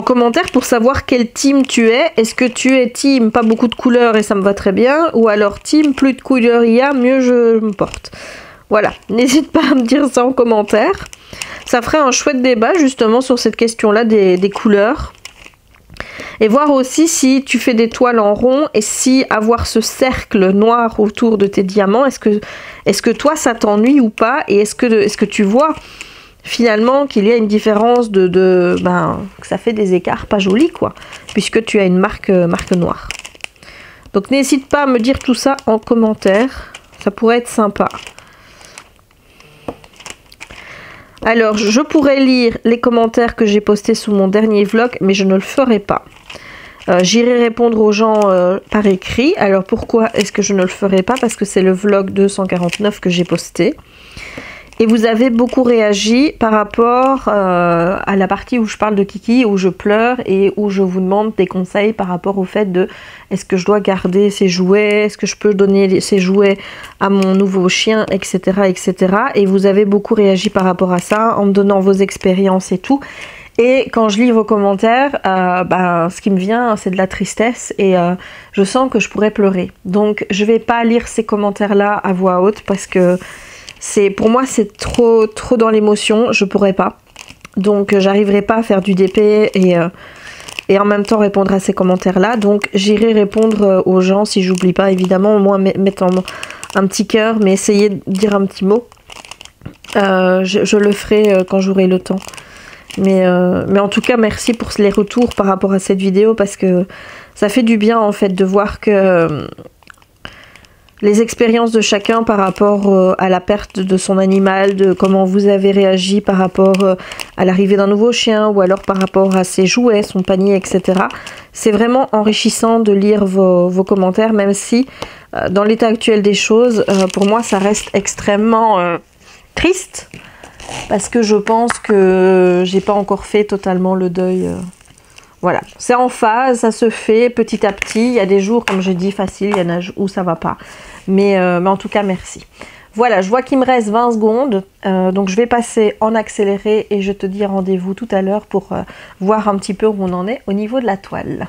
commentaire pour savoir quel team tu es. Est-ce que tu es team pas beaucoup de couleurs et ça me va très bien, ou alors team plus de couleurs il y a, mieux je me porte. Voilà, n'hésite pas à me dire ça en commentaire. Ça ferait un chouette débat justement sur cette question-là des couleurs. Et voir aussi si tu fais des toiles en rond et si avoir ce cercle noir autour de tes diamants, est-ce que toi ça t'ennuie ou pas, et est-ce que tu vois finalement qu'il y a une différence ben, que ça fait des écarts pas jolis, quoi, puisque tu as une marque noire. Donc n'hésite pas à me dire tout ça en commentaire, ça pourrait être sympa. Alors, je pourrais lire les commentaires que j'ai postés sous mon dernier vlog, mais je ne le ferai pas. J'irai répondre aux gens par écrit. Alors, pourquoi est-ce que je ne le ferai pas? Parce que c'est le vlog 249 que j'ai posté. Et vous avez beaucoup réagi par rapport à la partie où je parle de Kiki, où je pleure et où je vous demande des conseils par rapport au fait de est-ce que je dois garder ces jouets, est-ce que je peux donner ces jouets à mon nouveau chien, etc., etc. Et vous avez beaucoup réagi par rapport à ça en me donnant vos expériences et tout. Et quand je lis vos commentaires, ce qui me vient, c'est de la tristesse et je sens que je pourrais pleurer. Donc je vais pas lire ces commentaires-là à voix haute parce que pour moi c'est trop dans l'émotion, je pourrais pas. Donc j'arriverai pas à faire du DP et en même temps répondre à ces commentaires-là. Donc j'irai répondre aux gens si j'oublie pas, évidemment, au moins mettre un petit cœur, mais essayer de dire un petit mot. Je le ferai quand j'aurai le temps. Mais en tout cas, merci pour les retours par rapport à cette vidéo parce que ça fait du bien en fait de voir que les expériences de chacun par rapport à la perte de son animal, de comment vous avez réagi par rapport à l'arrivée d'un nouveau chien ou alors par rapport à ses jouets, son panier, etc. C'est vraiment enrichissant de lire vos commentaires, même si dans l'état actuel des choses, pour moi ça reste extrêmement triste. Parce que je pense que j'ai pas encore fait totalement le deuil. Voilà, c'est en phase, ça se fait petit à petit. Il y a des jours, comme je dis, faciles, il y en a où ça va pas. Mais en tout cas, merci. Voilà, je vois qu'il me reste 20 secondes. Donc je vais passer en accéléré et je te dis rendez-vous tout à l'heure pour voir un petit peu où on en est au niveau de la toile.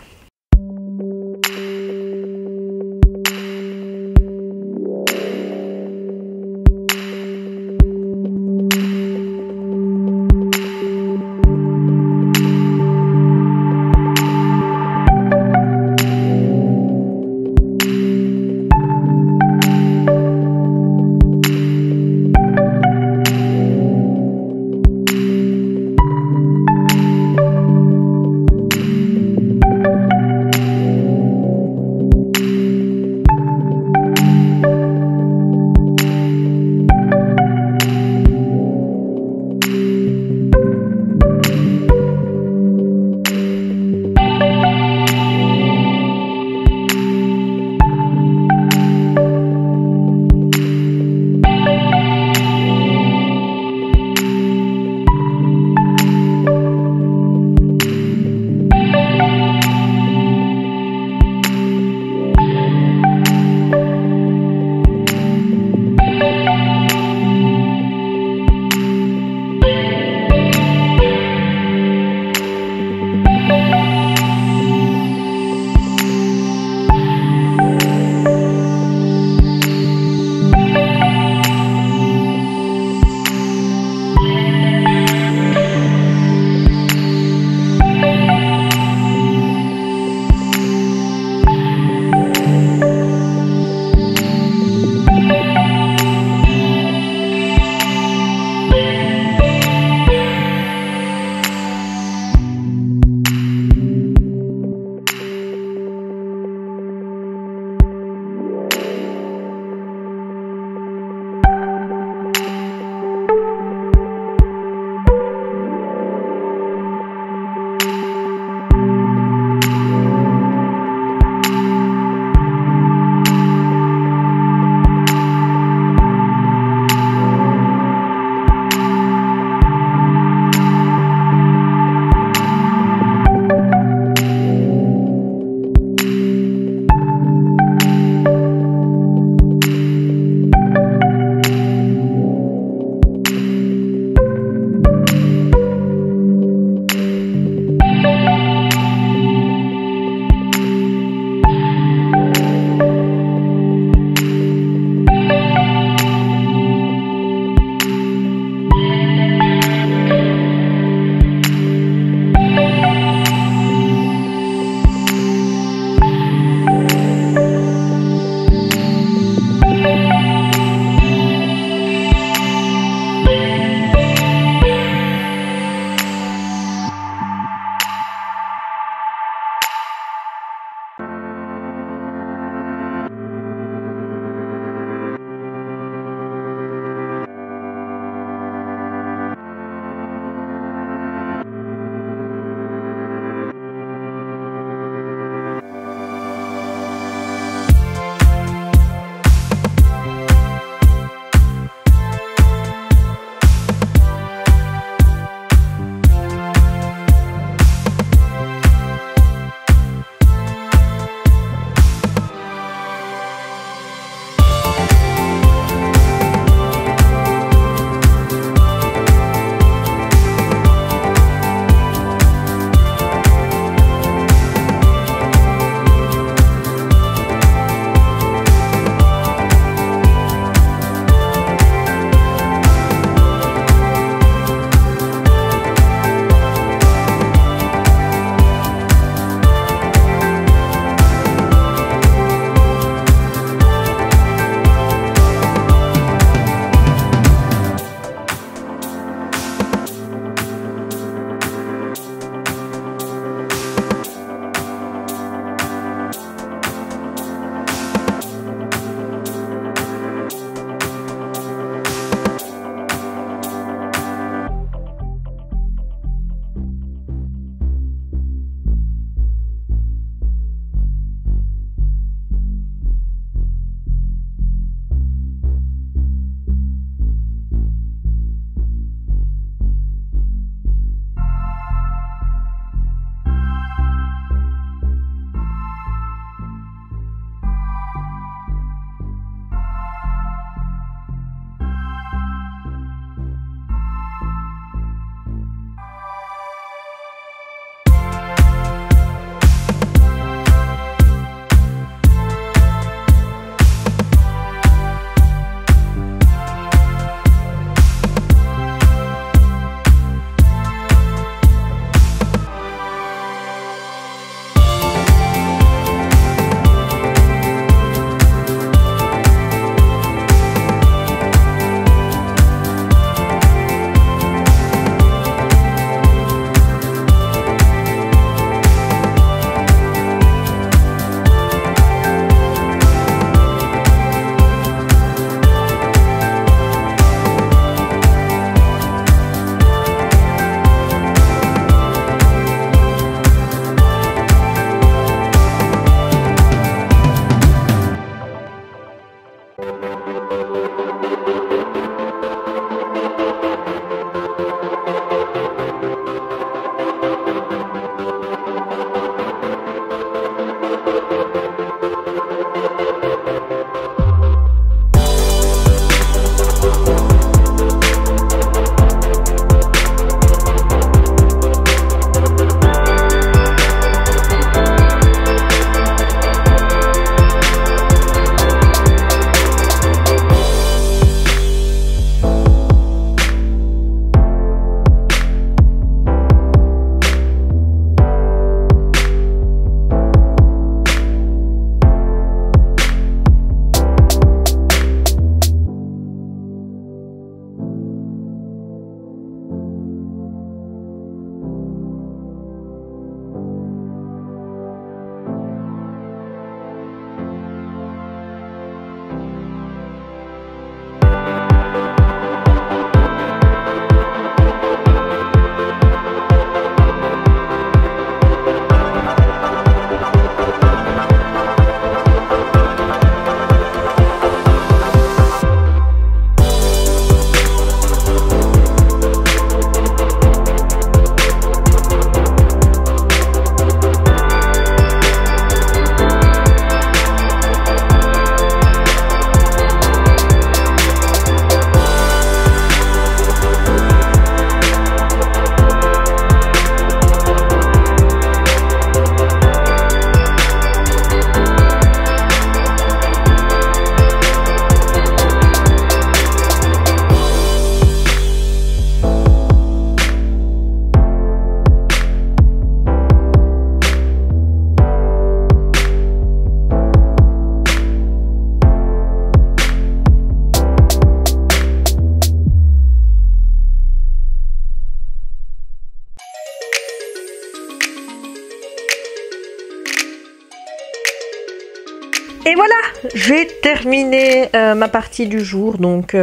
Et voilà, j'ai terminé ma partie du jour, donc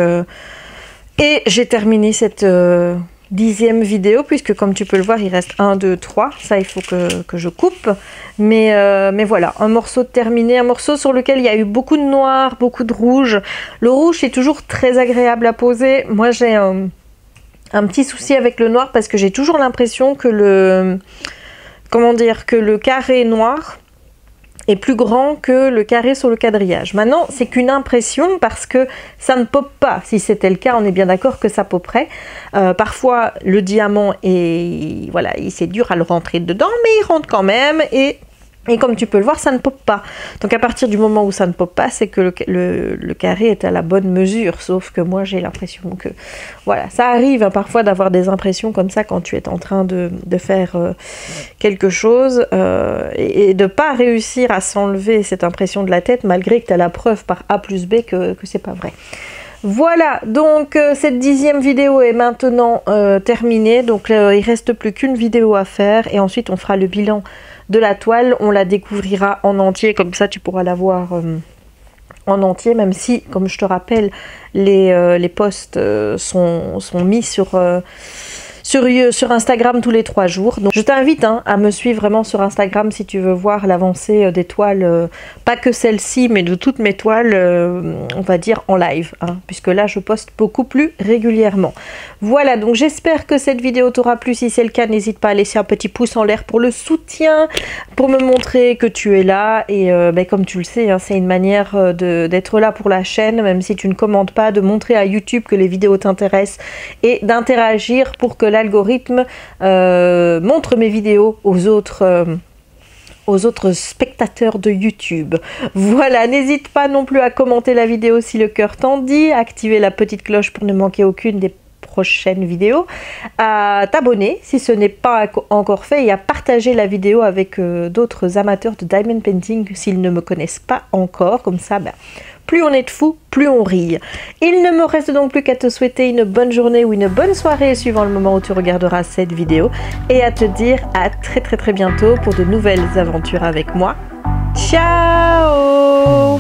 et j'ai terminé cette 10e vidéo, puisque comme tu peux le voir, il reste 1, 2, 3, ça il faut que je coupe, mais voilà, un morceau terminé, un morceau sur lequel il y a eu beaucoup de noir, beaucoup de rouge. Le rouge est toujours très agréable à poser. Moi j'ai un petit souci avec le noir, parce que j'ai toujours l'impression que le carré noir est plus grand que le carré sur le quadrillage. Maintenant, c'est qu'une impression, parce que ça ne pop pas. Si c'était le cas, on est bien d'accord que ça poperait. Parfois, le diamant est, voilà, c'est dur à le rentrer dedans, mais il rentre quand même, et comme tu peux le voir, ça ne pop pas. Donc à partir du moment où ça ne pop pas, c'est que le carré est à la bonne mesure. Sauf que moi, j'ai l'impression que... Voilà, ça arrive hein, parfois d'avoir des impressions comme ça quand tu es en train de faire quelque chose et de ne pas réussir à s'enlever cette impression de la tête, malgré que tu as la preuve par A plus B que c'est pas vrai. Voilà, donc cette 10e vidéo est maintenant terminée. Donc il reste plus qu'une vidéo à faire, et ensuite on fera le bilan de la toile. On la découvrira en entier, comme ça tu pourras la voir en entier, même si, comme je te rappelle, les posts sont mis sur Instagram tous les 3 jours. Donc je t'invite hein, à me suivre vraiment sur Instagram si tu veux voir l'avancée des toiles, pas que celle-ci, mais de toutes mes toiles, on va dire en live, hein, puisque là je poste beaucoup plus régulièrement. Voilà, donc j'espère que cette vidéo t'aura plu. Si c'est le cas, n'hésite pas à laisser un petit pouce en l'air pour le soutien, pour me montrer que tu es là. Et comme tu le sais, hein, c'est une manière d'être là pour la chaîne, même si tu ne commentes pas, de montrer à YouTube que les vidéos t'intéressent et d'interagir pour que l'algorithme montre mes vidéos aux autres spectateurs de YouTube. Voilà, n'hésite pas non plus à commenter la vidéo si le cœur t'en dit, à activer la petite cloche pour ne manquer aucune des prochaines vidéos, à t'abonner si ce n'est pas encore fait, et à partager la vidéo avec d'autres amateurs de diamond painting s'ils ne me connaissent pas encore. Comme ça, plus on est de fous, plus on rit. Il ne me reste donc plus qu'à te souhaiter une bonne journée ou une bonne soirée suivant le moment où tu regarderas cette vidéo, et à te dire à très bientôt pour de nouvelles aventures avec moi. Ciao!